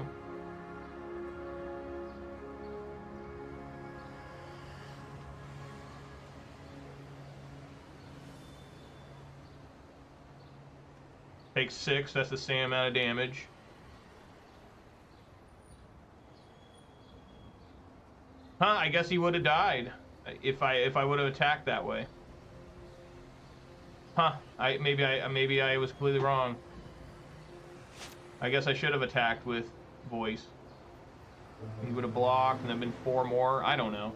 Takes 6, that's the same amount of damage. Huh, I guess he would have died if I would have attacked that way. Huh, maybe I was completely wrong. I guess I should have attacked with voice. He would have blocked and there'd been 4 more. I don't know.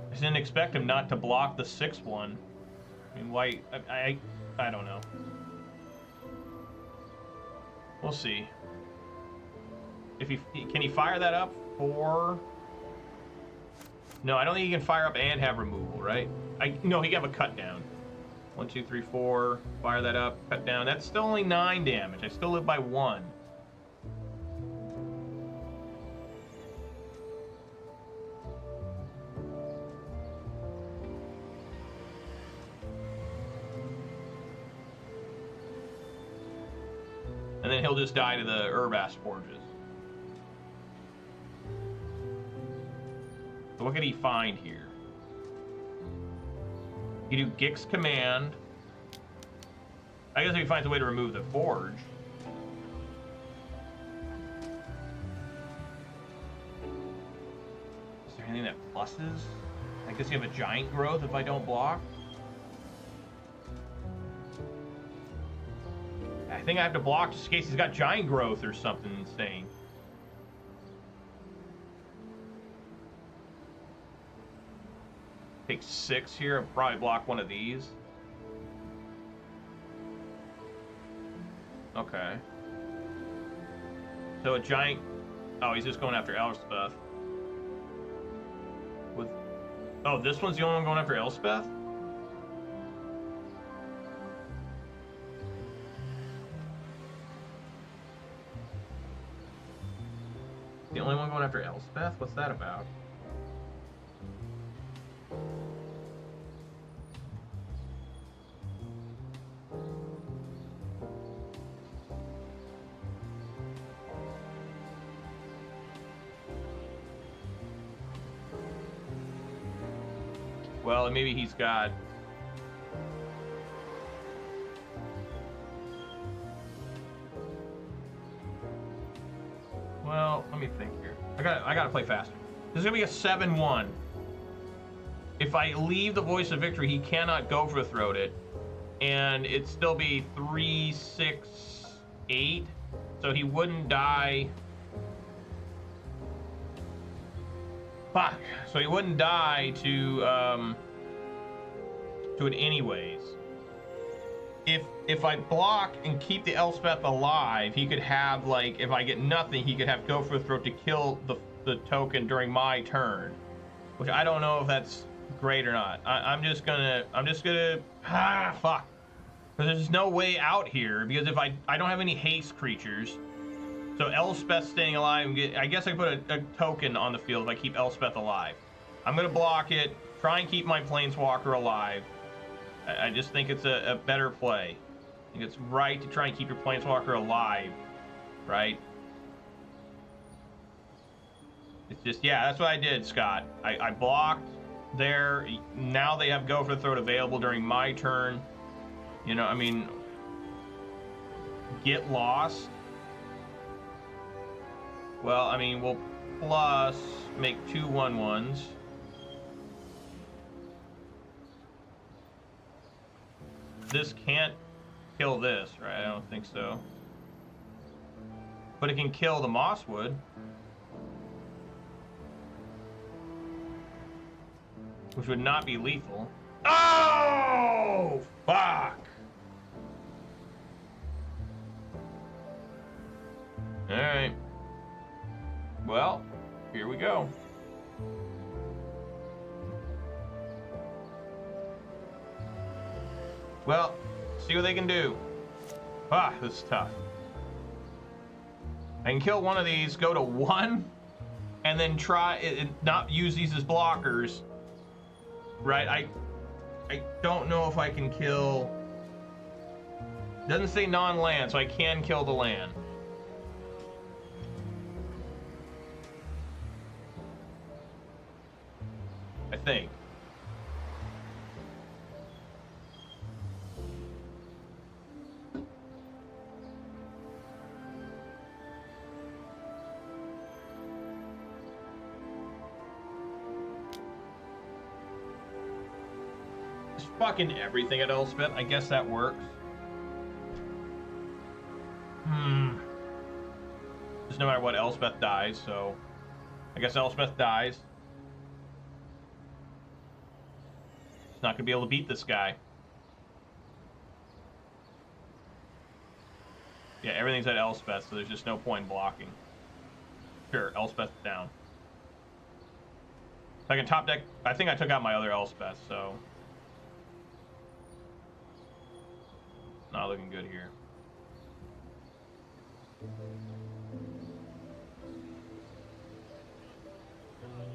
I just didn't expect him not to block the 6th one. I mean, why? I don't know. We'll see. If can he fire that up for? No, I don't think he can fire up and have removal, right? No, he can have a cut down. 1, 2, 3, 4. Fire that up, cut down. That's still only 9 damage. I still live by 1. And then he'll just die to the Urabrask Forges. So what can he find here? You do Gix Command. I guess if he finds a way to remove the Forge. Is there anything that pluses? I guess you have a Giant Growth if I don't block. I think I have to block just in case he's got Giant Growth or something insane. Take 6 here. I'll probably block one of these. Okay. So a giant... Oh, he's just going after Elspeth. With... Oh, this one's the only one going after Elspeth? The only one going after Elspeth? What's that about? Well, maybe he's got... Well, let me think here. I gotta play faster. This is gonna be a 7-1. If I leave the Voice of Victory, he cannot Gopher Throat it, and it'd still be 3, 6, 8. So he wouldn't die. Fuck. So he wouldn't die to it anyways. If I block and keep the Elspeth alive, he could have, like, if I get nothing, he could have Gopher Throat to kill the token during my turn, which I don't know if that's great or not. I'm just gonna fuck, because there's no way out here, because if I don't have any haste creatures, so Elspeth staying alive, I guess I put a token on the field if I keep Elspeth alive. I'm gonna block it, try and keep my Planeswalker alive. I just think it's a better play. I think it's right to try and keep your Planeswalker alive, right? It's just, yeah, that's what I did, Scott. I blocked there. Now they have Gopher Throat available during my turn. You know, I mean, get lost. Well, I mean, we'll plus make 2 1/1s. This can't kill this, right? I don't think so. But it can kill the Mosswood. Which would not be lethal. Oh, fuck. All right. Well, here we go. Well, see what they can do. Ah, this is tough. I can kill one of these, go to 1, and then try and not use these as blockers. Right? I don't know if I can kill... It doesn't say non-land, so I can kill the land. I think. fucking everything at Elspeth. I guess that works. Just no matter what, Elspeth dies, so I guess Elspeth dies. It's not gonna be able to beat this guy. Yeah, everything's at Elspeth, so there's just no point in blocking. Sure, Elspeth down. I can top deck. I think I took out my other Elspeth, so not looking good here.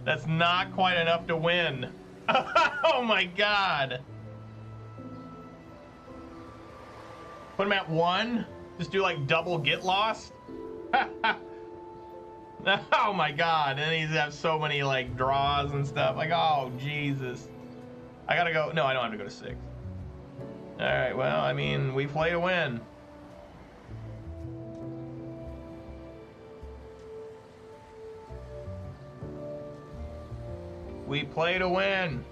That's not quite enough to win. Oh my god. Put him at 1? Just do like double get lost? Oh my god. And then he's have so many like draws and stuff. Like, oh Jesus. I gotta go. No, I don't have to go to 6. Alright, well, I mean, we play to win. We play to win.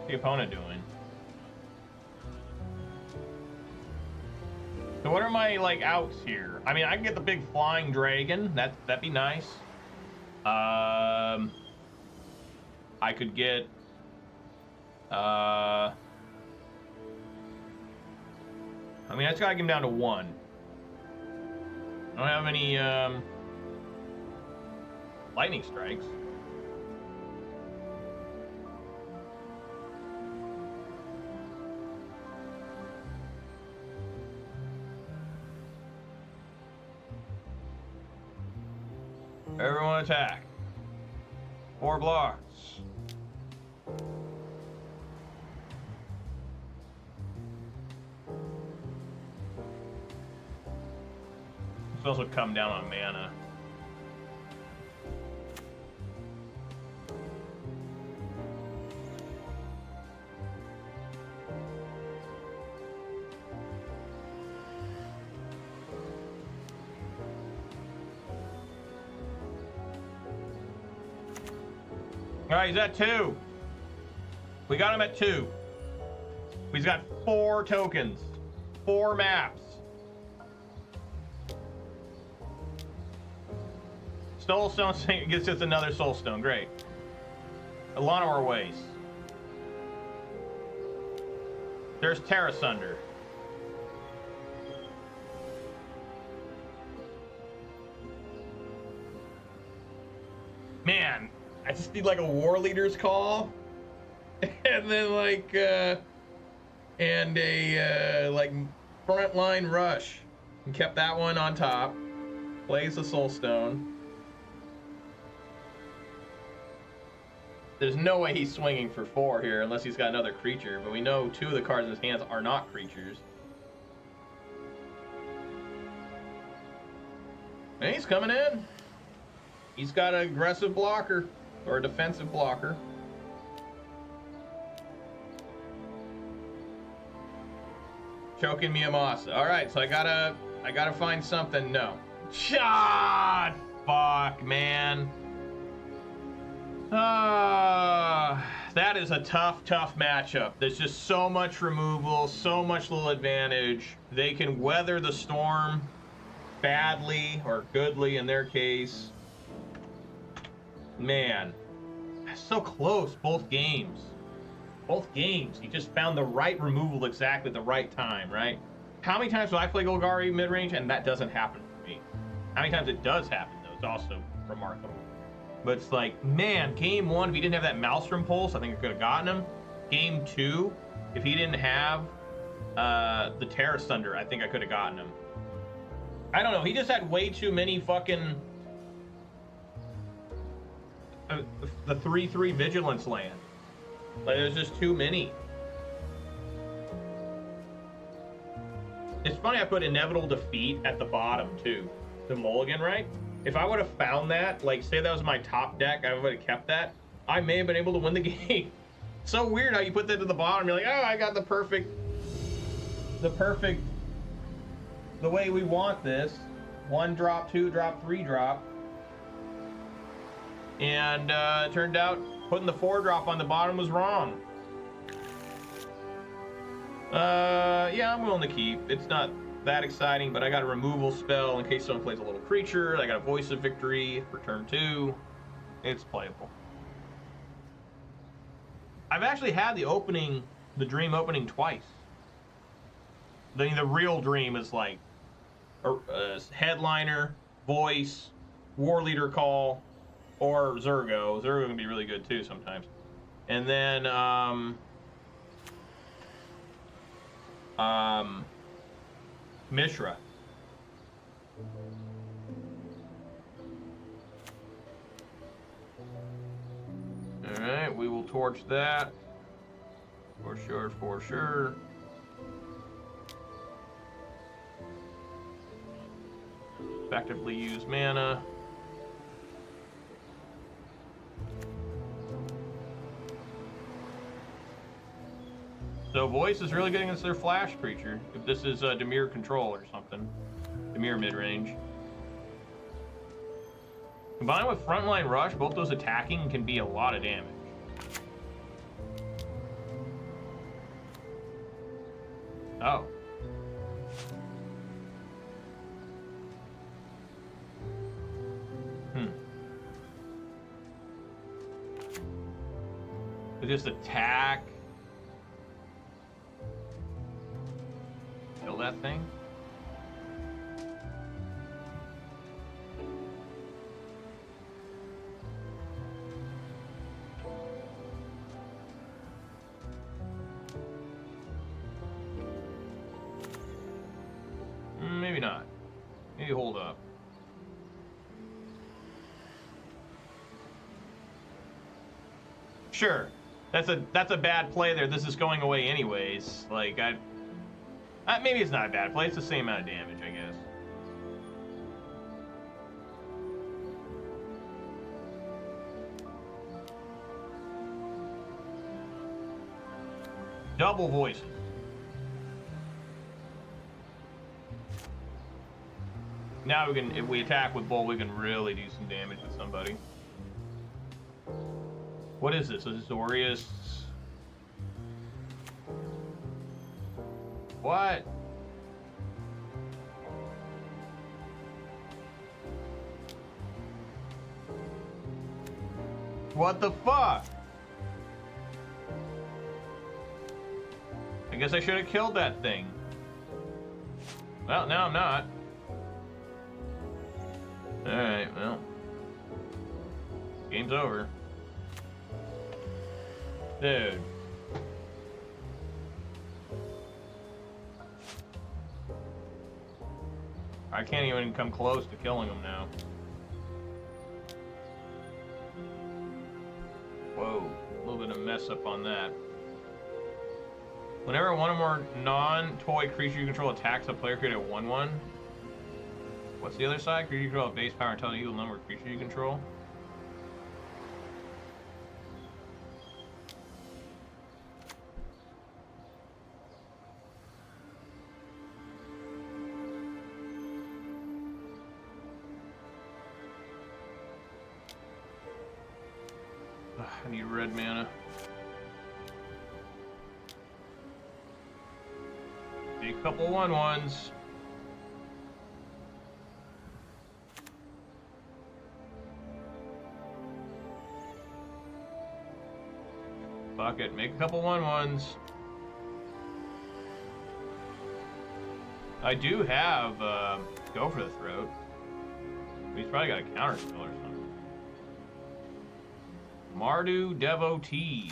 The opponent doing? So what are my like outs here? I mean, I can get the big flying dragon. That'd be nice. I could get I mean, I just gotta get him down to 1. I don't have any lightning strikes. Everyone attack. 4 blocks. This also come down on mana. All right, he's at 2. We got him at 2. He's got 4 tokens, 4 maps. Soulstone gets us another Soulstone. Great. Alana our ways. There's Terra Sunder. Man, I just need like a Warleader's call, and then like and a like Frontline Rush, and kept that one on top. Plays the Soulstone. There's no way he's swinging for 4 here unless he's got another creature, but we know 2 of the cards in his hands are not creatures. And he's coming in. He's got an aggressive blocker. Or a defensive blocker. Choking Miyamasa. Alright, so I gotta find something. No. God, fuck, man. That is a tough matchup. There's just so much removal, so much little advantage. They can weather the storm badly or goodly in their case. Man, so close both games. Both games, he just found the right removal exactly at the right time, right? How many times do I play Golgari mid-range and that doesn't happen for me? How many times it does happen, though, is also remarkable. But it's like, man, game 1, if he didn't have that Maelstrom Pulse, I think I could have gotten him. Game 2, if he didn't have the Terra Sunder, I think I could have gotten him. I don't know, he just had way too many fucking... the 3/3 Vigilance land. Like, there's just too many. it's funny I put Inevitable Defeat at the bottom too. The mulligan, right? If I would have found that, like say that was my top deck, I would have kept that. I may have been able to win the game. So weird how you put that to the bottom. You're like, oh, I got the perfect, the way we want this. 1 drop, 2 drop, 3 drop. And it turned out putting the 4 drop on the bottom was wrong. Yeah, I'm willing to keep. It's not that exciting, but I got a removal spell in case someone plays a little creature. I got a Voice of Victory for turn 2. It's playable. I've actually had the dream opening twice. The real dream is like a headliner, voice, Warleader call, or Zurgo. Zurgo can be really good too sometimes. And then Mishra. Alright, we will torch that. For sure, for sure. Effectively use mana. So voice is really good against their flash creature. If this is a Dimir control or something. Dimir midrange. Combined with Frontline Rush, both those attacking can be a lot of damage. Oh. They just attack. Kill that thing. Maybe not. Maybe hold up. Sure. That's a bad play there. This is going away anyways. Like maybe it's not a bad play. It's the same amount of damage, I guess. Double voices. Now we can, if we attack with Bull, we can really do some damage with somebody. What is this? Azorious? What? What the fuck? I guess I should have killed that thing. Well, now I'm not. Alright, well. Game's over. Dude. I can't even come close to killing him now. Whoa, a little bit of mess up on that. Whenever one or more non-toy creature you control attacks a player, create a 1/1. What's the other side? Creature you control a base power until you equal number of creatures you control. I need red mana. Take a couple 1/1s. Fuck it, make a couple 1/1s. I do have Go for the Throat. He's probably got a counter spell or something. Mardu Devotee.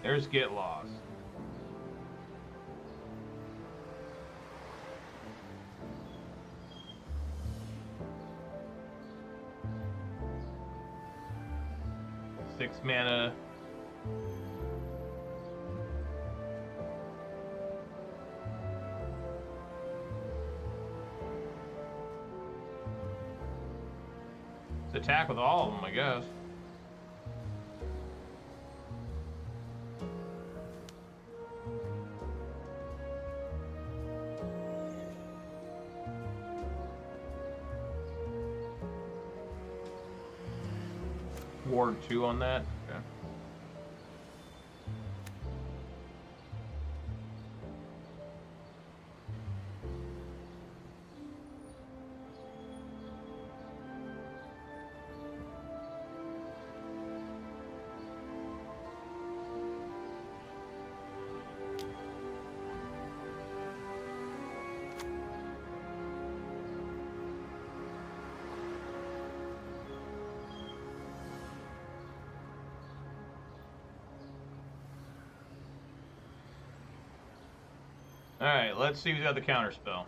There's Get Lost. 6 mana. Let's attack with all of them, I guess. Ward 2 on that. Okay. Alright, let's see who's got the counter spell.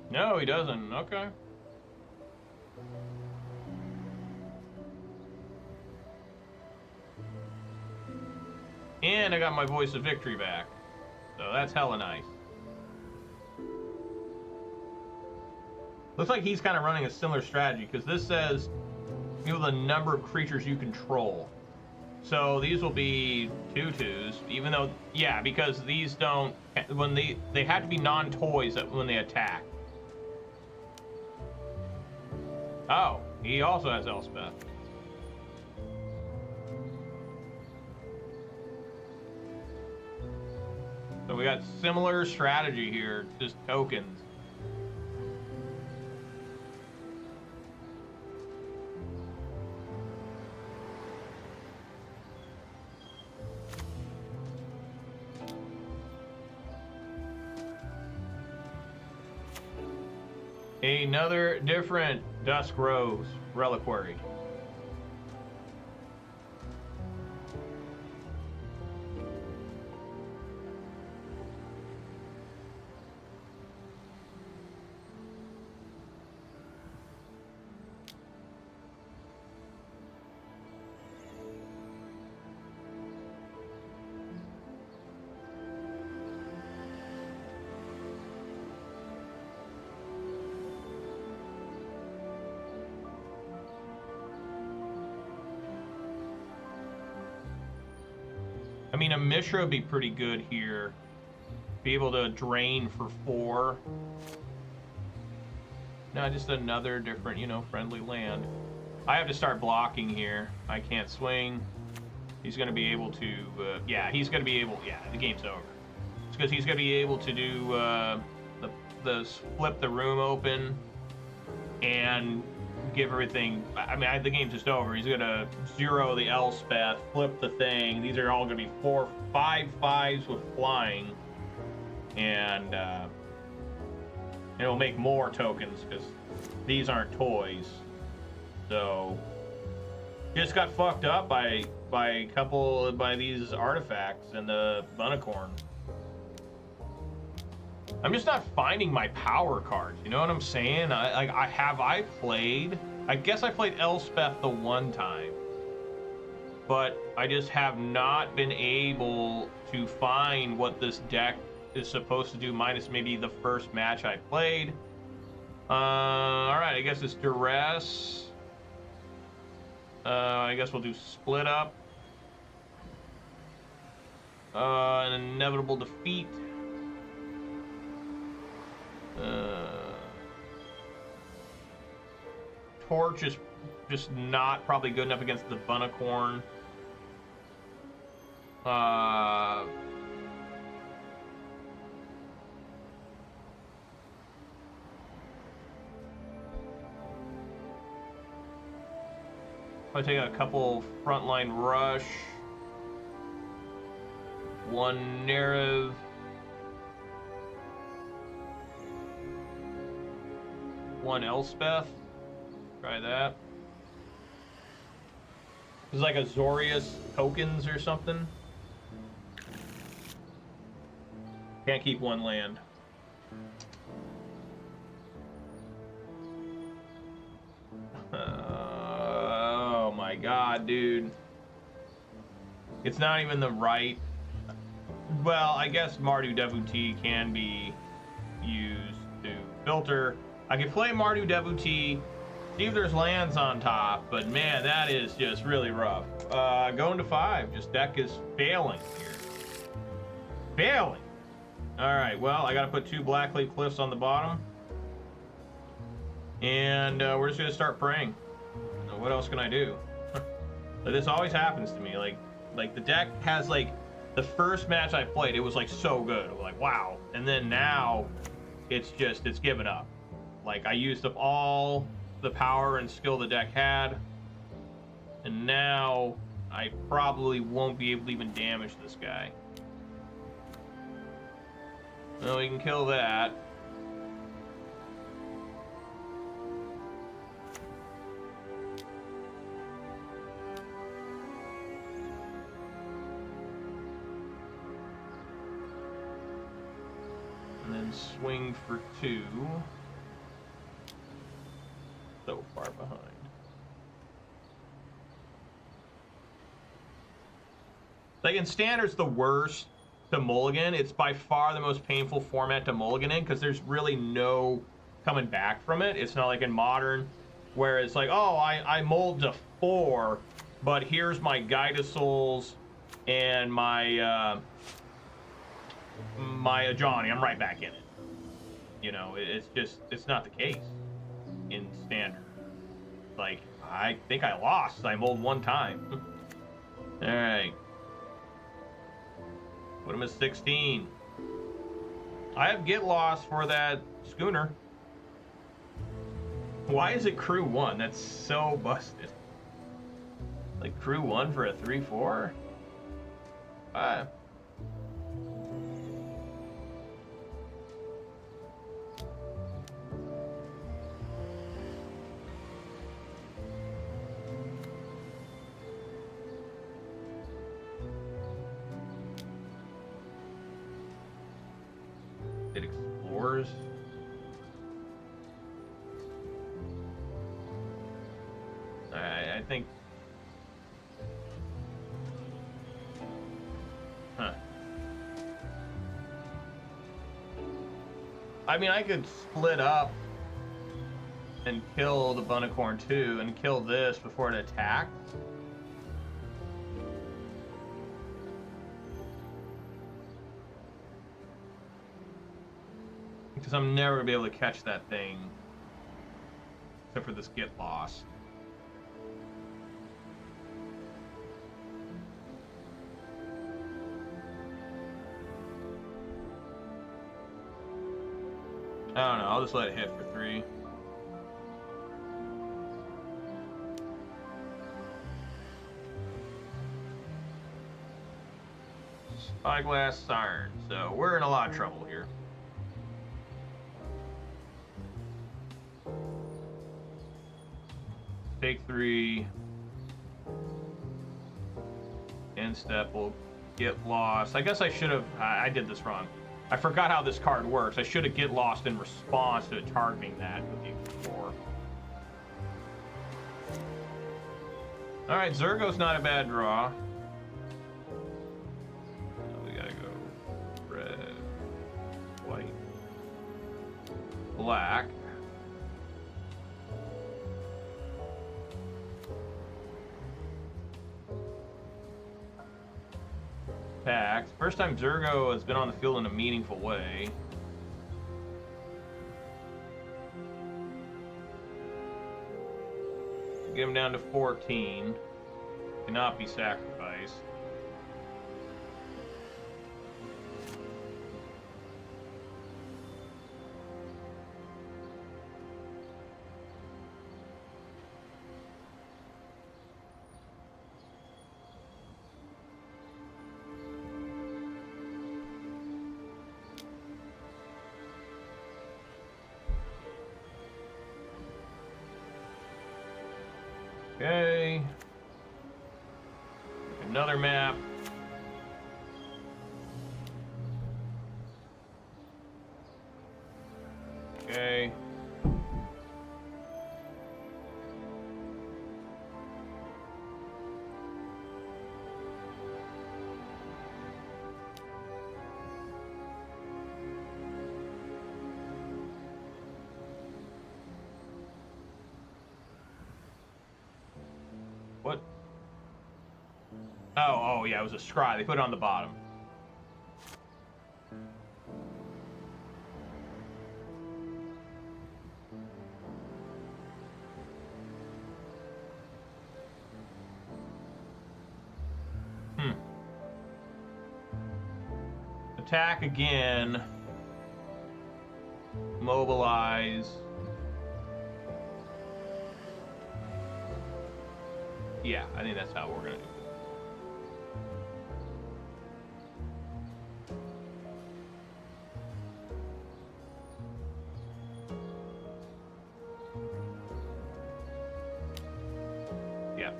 No, he doesn't. Okay. And I got my voice of victory back. So that's hella nice. Looks like he's kind of running a similar strategy, because this says, you know, the number of creatures you control. So these will be 2/2s, even though, yeah, because these don't, when they have to be non-toys when they attack. Oh, he also has Elspeth. So we got similar strategy here, just tokens. Another different Dusk Rose Reliquary. I mean, a Mishra would be pretty good here. Be able to drain for 4. No, just another different, you know, friendly land. I have to start blocking here. I can't swing. He's going to be able to, yeah, he's going to be able, yeah, the game's over. It's because he's going to be able to do the flip the room open and give everything. I mean, the game's just over. He's gonna 0 the Elspeth, flip the thing. These are all gonna be 4, 5 5s with flying, and it'll make more tokens because these aren't toys. So just got fucked up by these artifacts and the Unicorn. I'm just not finding my power cards. You know what I'm saying? I guess I played Elspeth the one time, but I just have not been able to find what this deck is supposed to do, minus maybe the first match I played. All right, I guess it's Duress. I guess we'll do Split Up. An Inevitable Defeat. Torch is just not probably good enough against the Unicorn. I take a couple Frontline Rush, 1 Neriv, one Elspeth. Try that. It's like Azorious tokens or something. Can't keep one land. Oh my god, dude. It's not even the right... Well, I guess Mardu Devotee can be used to filter. I could play Mardu Devotee, see if there's lands on top, but man, that is just really rough. Going to 5. Just deck is failing here. Failing! Alright, well, I gotta put 2 Blackcleave Cliffs on the bottom. And we're just gonna start praying. What else can I do? This always happens to me. Like the deck has like the first match I played, it was like so good. Like wow. And then now it's given up. Like I used up all the power and skill the deck had. And now I probably won't be able to even damage this guy. Well, we can kill that. And then swing for 2. So far behind. Like in Standard's the worst to mulligan. It's by far the most painful format to mulligan in because there's really no coming back from it. It's not like in Modern where it's like, oh, I mulled to 4, but here's my Guide of Souls and my my Johnny. I'm right back in it. You know, it's not the case in Standard. Like, I think I lost. I mulled 1 time. All right. Put him at 16. I have get lost for that schooner. Why is it crew 1? That's so busted. Like crew 1 for a 3/4? It explores. I think. Huh. I mean, I could split up and kill the Bunicorn too, and kill this before it attacks. Because I'm never gonna be able to catch that thing, except for this get lost. I don't know, I'll just let it hit for 3. Spyglass Siren, so we're in a lot of trouble here. Take 3. End step will get lost. I guess I should have, I did this wrong. I forgot how this card works. I should have get lost in response to it targeting that with the 4. Alright, Zurgo's not a bad draw. So we gotta go red, white, black. Packs. First time Zurgo has been on the field in a meaningful way. Get him down to 14. Cannot be sacrificed. Okay. Another map. Okay. What? Oh, yeah, it was a scry. They put it on the bottom. Attack again. Mobilize. Yeah, I think that's how we're gonna do it. Yeah.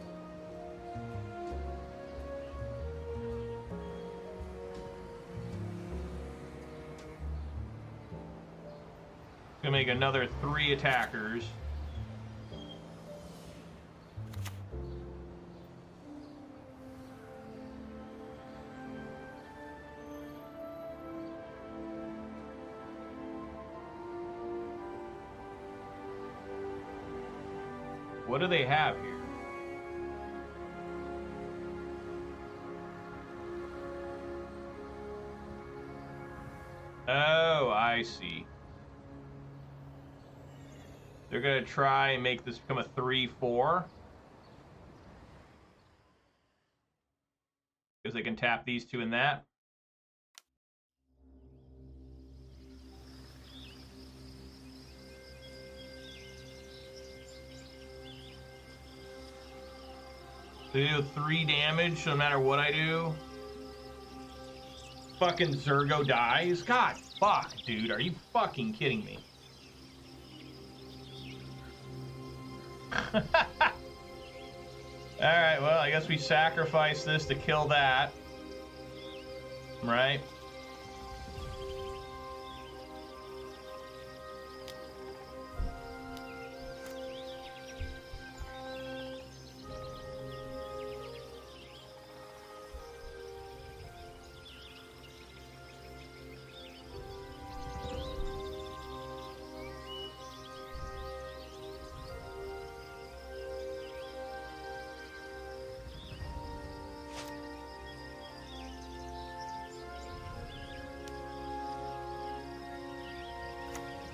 Gonna make another 3 attackers. What do they have here? Oh, I see. They're going to try and make this become a 3/4. Because they can tap these 2 in that. They do 3 damage no matter what I do. Fucking Zurgo dies? God, fuck, dude. Are you fucking kidding me? Alright, well, I guess we sacrifice this to kill that. Right?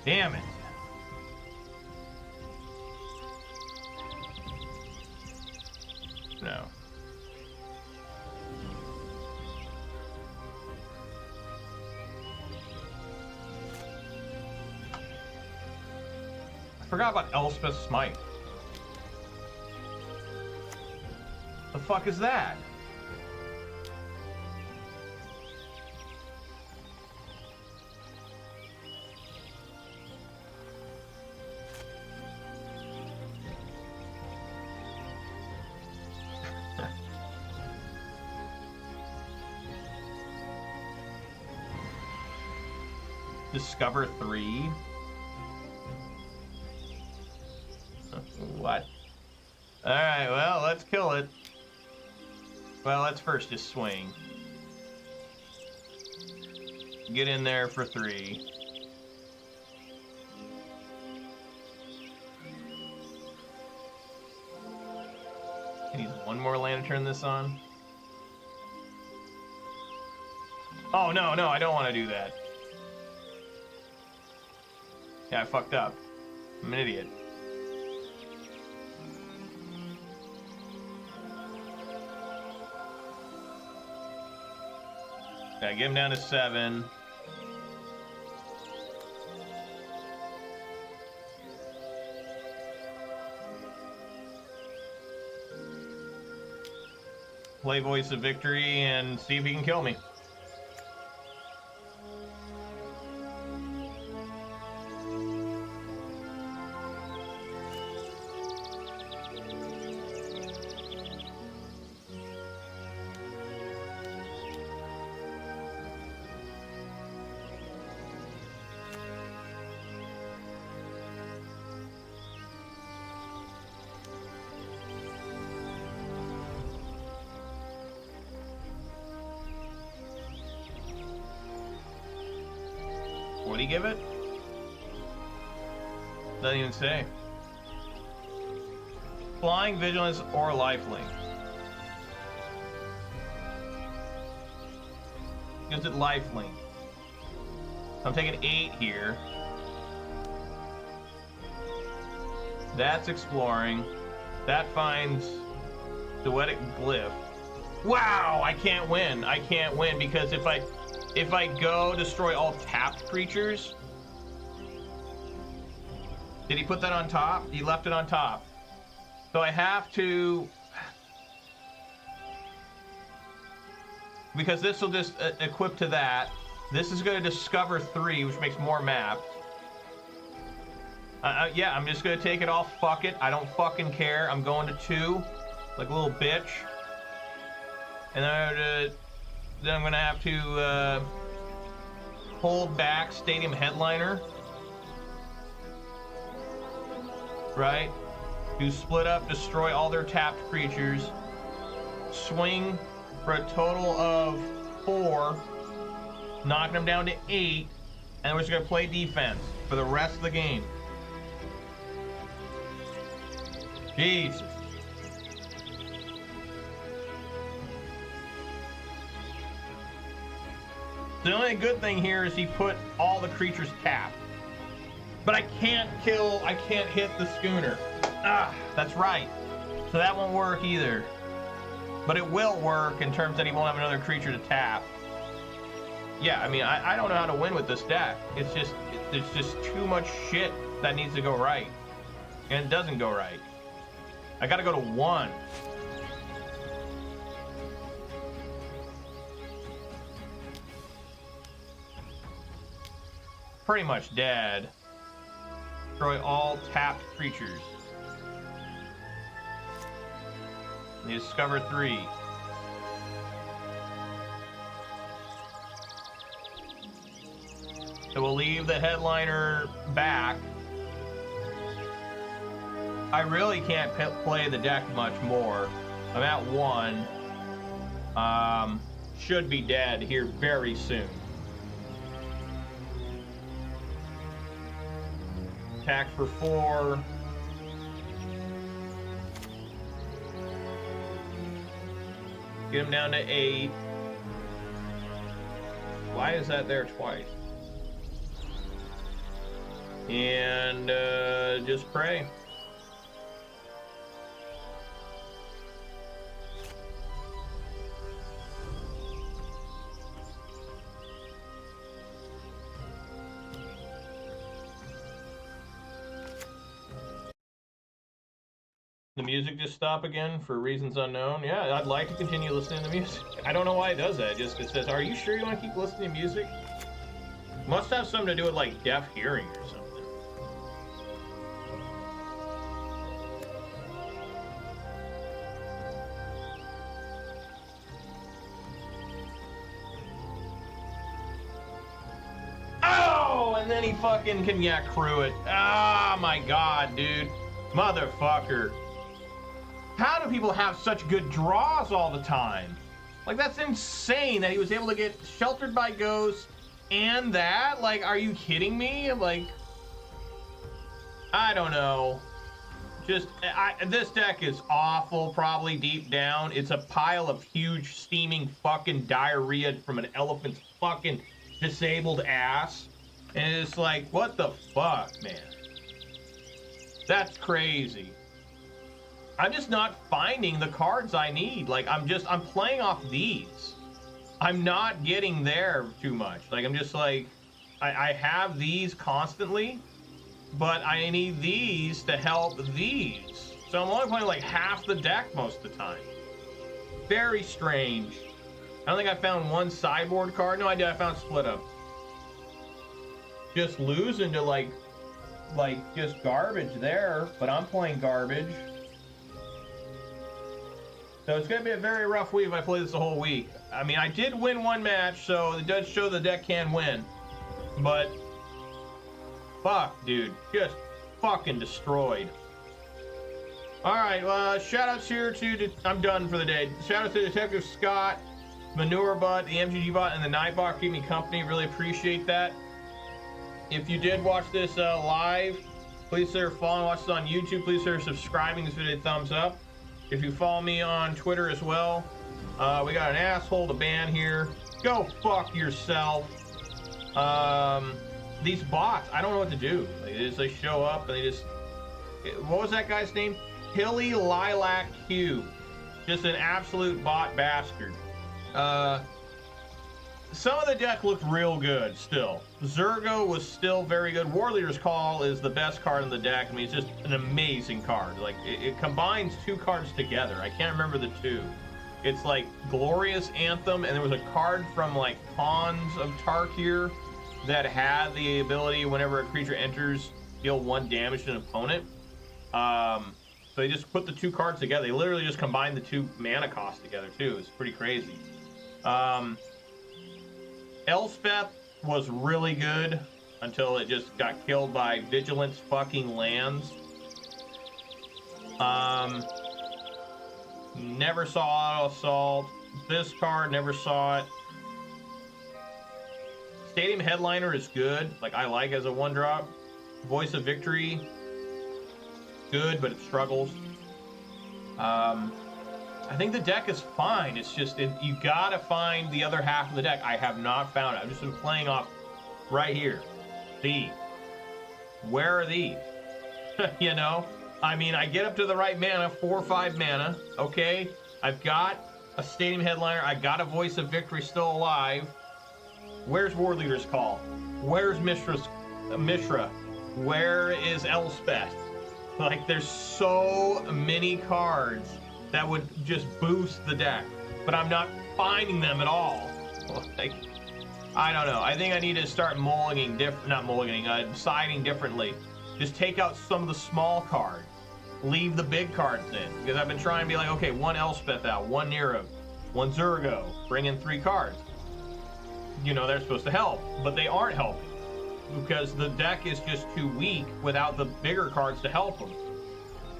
Damn it. No. I forgot about Elspeth's Smite. The fuck is that? Discover 3? What? Alright, well, let's kill it. Well, let's first just swing. Get in there for 3. I need one more land to turn this on. Oh, no, I don't want to do that. Yeah, I fucked up. I'm an idiot. Okay, get him down to 7. Play Voice of Victory and see if he can kill me. he give it? Doesn't even say. Flying, Vigilance, or Lifelink. Gives it Lifelink. I'm taking 8 here. That's exploring. That finds Poetic Glyph. Wow, I can't win. I can't win because if I go destroy all tapped creatures. Did he put that on top? He left it on top. So I have to, because this will just equip to that. This is going to discover 3, which makes more maps. Yeah, I'm just going to take it all. Fuck it. I don't fucking care. I'm going to 2, like a little bitch. And then I'm going to have to hold back Stadium Headliner. Right? To split up, destroy all their tapped creatures. Swing for a total of 4. Knocking them down to 8. And we're just going to play defense for the rest of the game. Jesus. The only good thing here is he put all the creatures tapped. But I can't hit the schooner. Ah, that's right. So that won't work either. But it will work in terms that he won't have another creature to tap. Yeah, I mean, I don't know how to win with this deck. It's just too much shit that needs to go right. And it doesn't go right. I gotta go to 1. Pretty much dead. Destroy all tapped creatures. You discover 3. So we'll leave the headliner back. I really can't play the deck much more. I'm at 1. Should be dead here very soon. Attack for 4. Get him down to 8. Why is that there twice? And just pray. The music just stopped again for reasons unknown. Yeah, I'd like to continue listening to music. I don't know why it does that. It says, are you sure you want to keep listening to music? Must have something to do with like deaf hearing or something. Oh, and then he fucking can, yeah, crew it. Ah, my God, dude. Motherfucker. How do people have such good draws all the time? Like, that's insane that he was able to get Sheltered by Ghosts and that. Like, are you kidding me? Like, I don't know. Just, this deck is awful, probably deep down. It's a pile of huge, steaming fucking diarrhea from an elephant's fucking disabled ass. And it's like, what the fuck, man? That's crazy. I'm just not finding the cards I need. Like, I'm playing off these. I'm not getting there too much. Like, I'm just like, I have these constantly, but I need these to help these. So I'm only playing like half the deck most of the time. Very strange. I don't think I found one sideboard card. No, I did. I found Split Up. Just losing to like just garbage there, but I'm playing garbage. So it's going to be a very rough week if I play this the whole week. I mean, I did win one match, so it does show the deck can win. But, fuck, dude. Just fucking destroyed. Alright, shout-outs here to... I'm done for the day. Shout-outs to Detective Scott, Manure Butt, the MTG Bot, and the Nightbot keep me company. Really appreciate that. If you did watch this live, please consider following. Watch this on YouTube. Please consider subscribing. This video, thumbs up. If you follow me on Twitter as well, we got an asshole to ban here. Go fuck yourself. These bots, I don't know what to do. They show up and they just... What was that guy's name? Hilly Lilac Q. Just an absolute bot bastard. Some of the deck looked real good still. Zurgo was still very good. Warleader's Call is the best card in the deck. I mean, it's just an amazing card. Like, it combines two cards together. I can't remember the two. It's like Glorious Anthem, and there was a card from like Cons of Tarkir that had the ability whenever a creature enters, deal 1 damage to an opponent. So they just put the two cards together. They literally just combined the 2 mana costs together too. It's pretty crazy. Elspeth was really good until it just got killed by Vigilance fucking lands. Never saw Auto Assault. This card, never saw it. Stadium Headliner is good. Like, I like as a 1-drop. Voice of Victory, good, but it struggles. I think the deck is fine. It's just, you gotta find the other half of the deck. I have not found it. I've just been playing off right here. These. Where are these? You know? I mean, I get up to the right mana, 4 or 5 mana. Okay? I've got a Stadium Headliner. I got a Voice of Victory still alive. Where's Warleader's Call? Where's Mishra? Where is Elspeth? Like, there's so many cards that would just boost the deck, but I'm not finding them at all. Like, I don't know. I think I need to start deciding differently. Just take out some of the small cards, leave the big cards in, because I've been trying to be like, okay, 1 Elspeth out, 1 Neriv, 1 Zurgo, bring in 3 cards. You know, they're supposed to help, but they aren't helping because the deck is just too weak without the bigger cards to help them.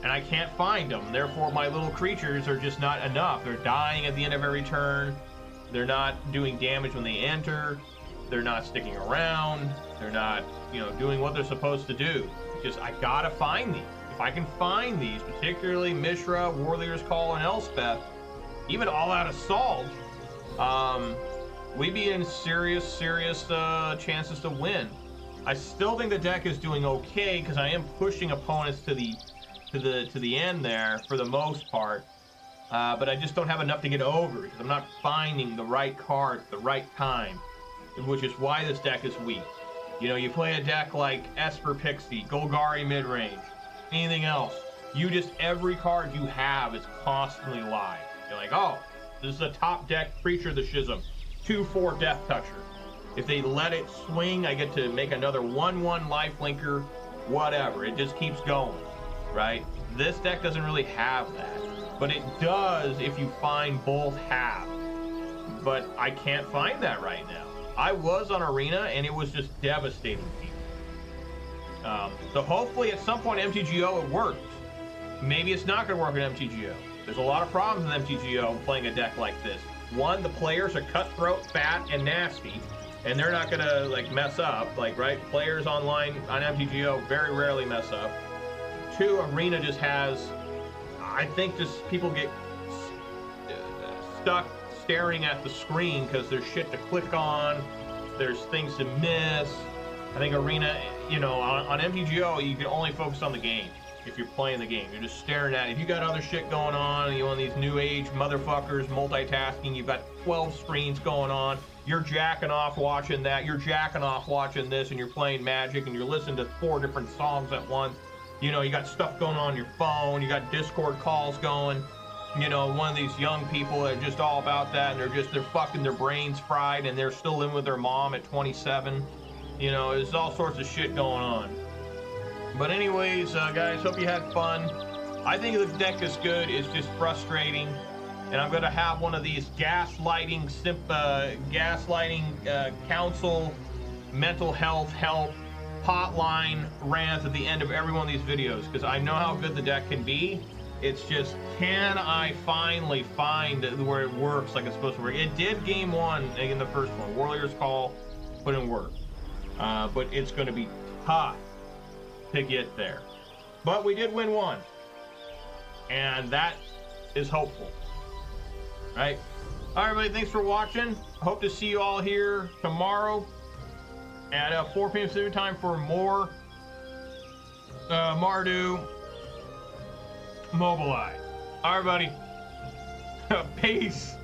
And I can't find them. Therefore, my little creatures are just not enough. They're dying at the end of every turn. They're not doing damage when they enter. They're not sticking around. They're not, you know, doing what they're supposed to do. Just, I gotta find these. If I can find these, particularly Mishra, Warleader's Call, and Elspeth, even All Out Assault, we'd be in serious chances to win. I still think the deck is doing okay because I am pushing opponents to the end there for the most part, but I just don't have enough to get over because I'm not finding the right card at the right time, which is why this deck is weak. You know, you play a deck like Esper Pixie, Golgari Midrange, anything else, every card you have is constantly live. You're like, oh, this is a top deck Creature of the Schism, 2/4 Death Toucher. If they let it swing, I get to make another 1/1 lifelinker, whatever. It just keeps going. Right? This deck doesn't really have that, but it does if you find both halves. But I can't find that right now. I was on Arena and it was just devastating people. So hopefully at some point MTGO it works. Maybe it's not going to work in MTGO. There's a lot of problems in MTGO playing a deck like this. One, the players are cutthroat, fat, and nasty, and they're not going to like mess up. Like, right? Players online on MTGO very rarely mess up. 2, Arena just has, I think just people get stuck staring at the screen because there's shit to click on, there's things to miss. I think Arena, you know, on MTGO, you can only focus on the game. If you're playing the game, you're just staring at it. If you got other shit going on, you know, these new age motherfuckers multitasking, you've got 12 screens going on, you're jacking off watching that, you're jacking off watching this, and you're playing Magic, and you're listening to 4 different songs at once. You know, you got stuff going on your phone, you got Discord calls going. You know, one of these young people that are just all about that, and they're fucking their brains fried, and they're still living with their mom at 27. You know, there's all sorts of shit going on. But anyways, guys, hope you had fun. I think the deck is good. It's just frustrating. And I'm going to have one of these gaslighting council, mental health help, hotline rants at the end of every one of these videos, because I know how good the deck can be. It's just, can I finally find where it works like it's supposed to work? It did game 1 in the first one. Warleader's Call put in work. but it's going to be tough to get there. But we did win one, and that is hopeful, right? All right, everybody, thanks for watching. Hope to see you all here tomorrow at 4 p.m. Pacific time for more Mardu Mobilize. All right, everybody. Peace.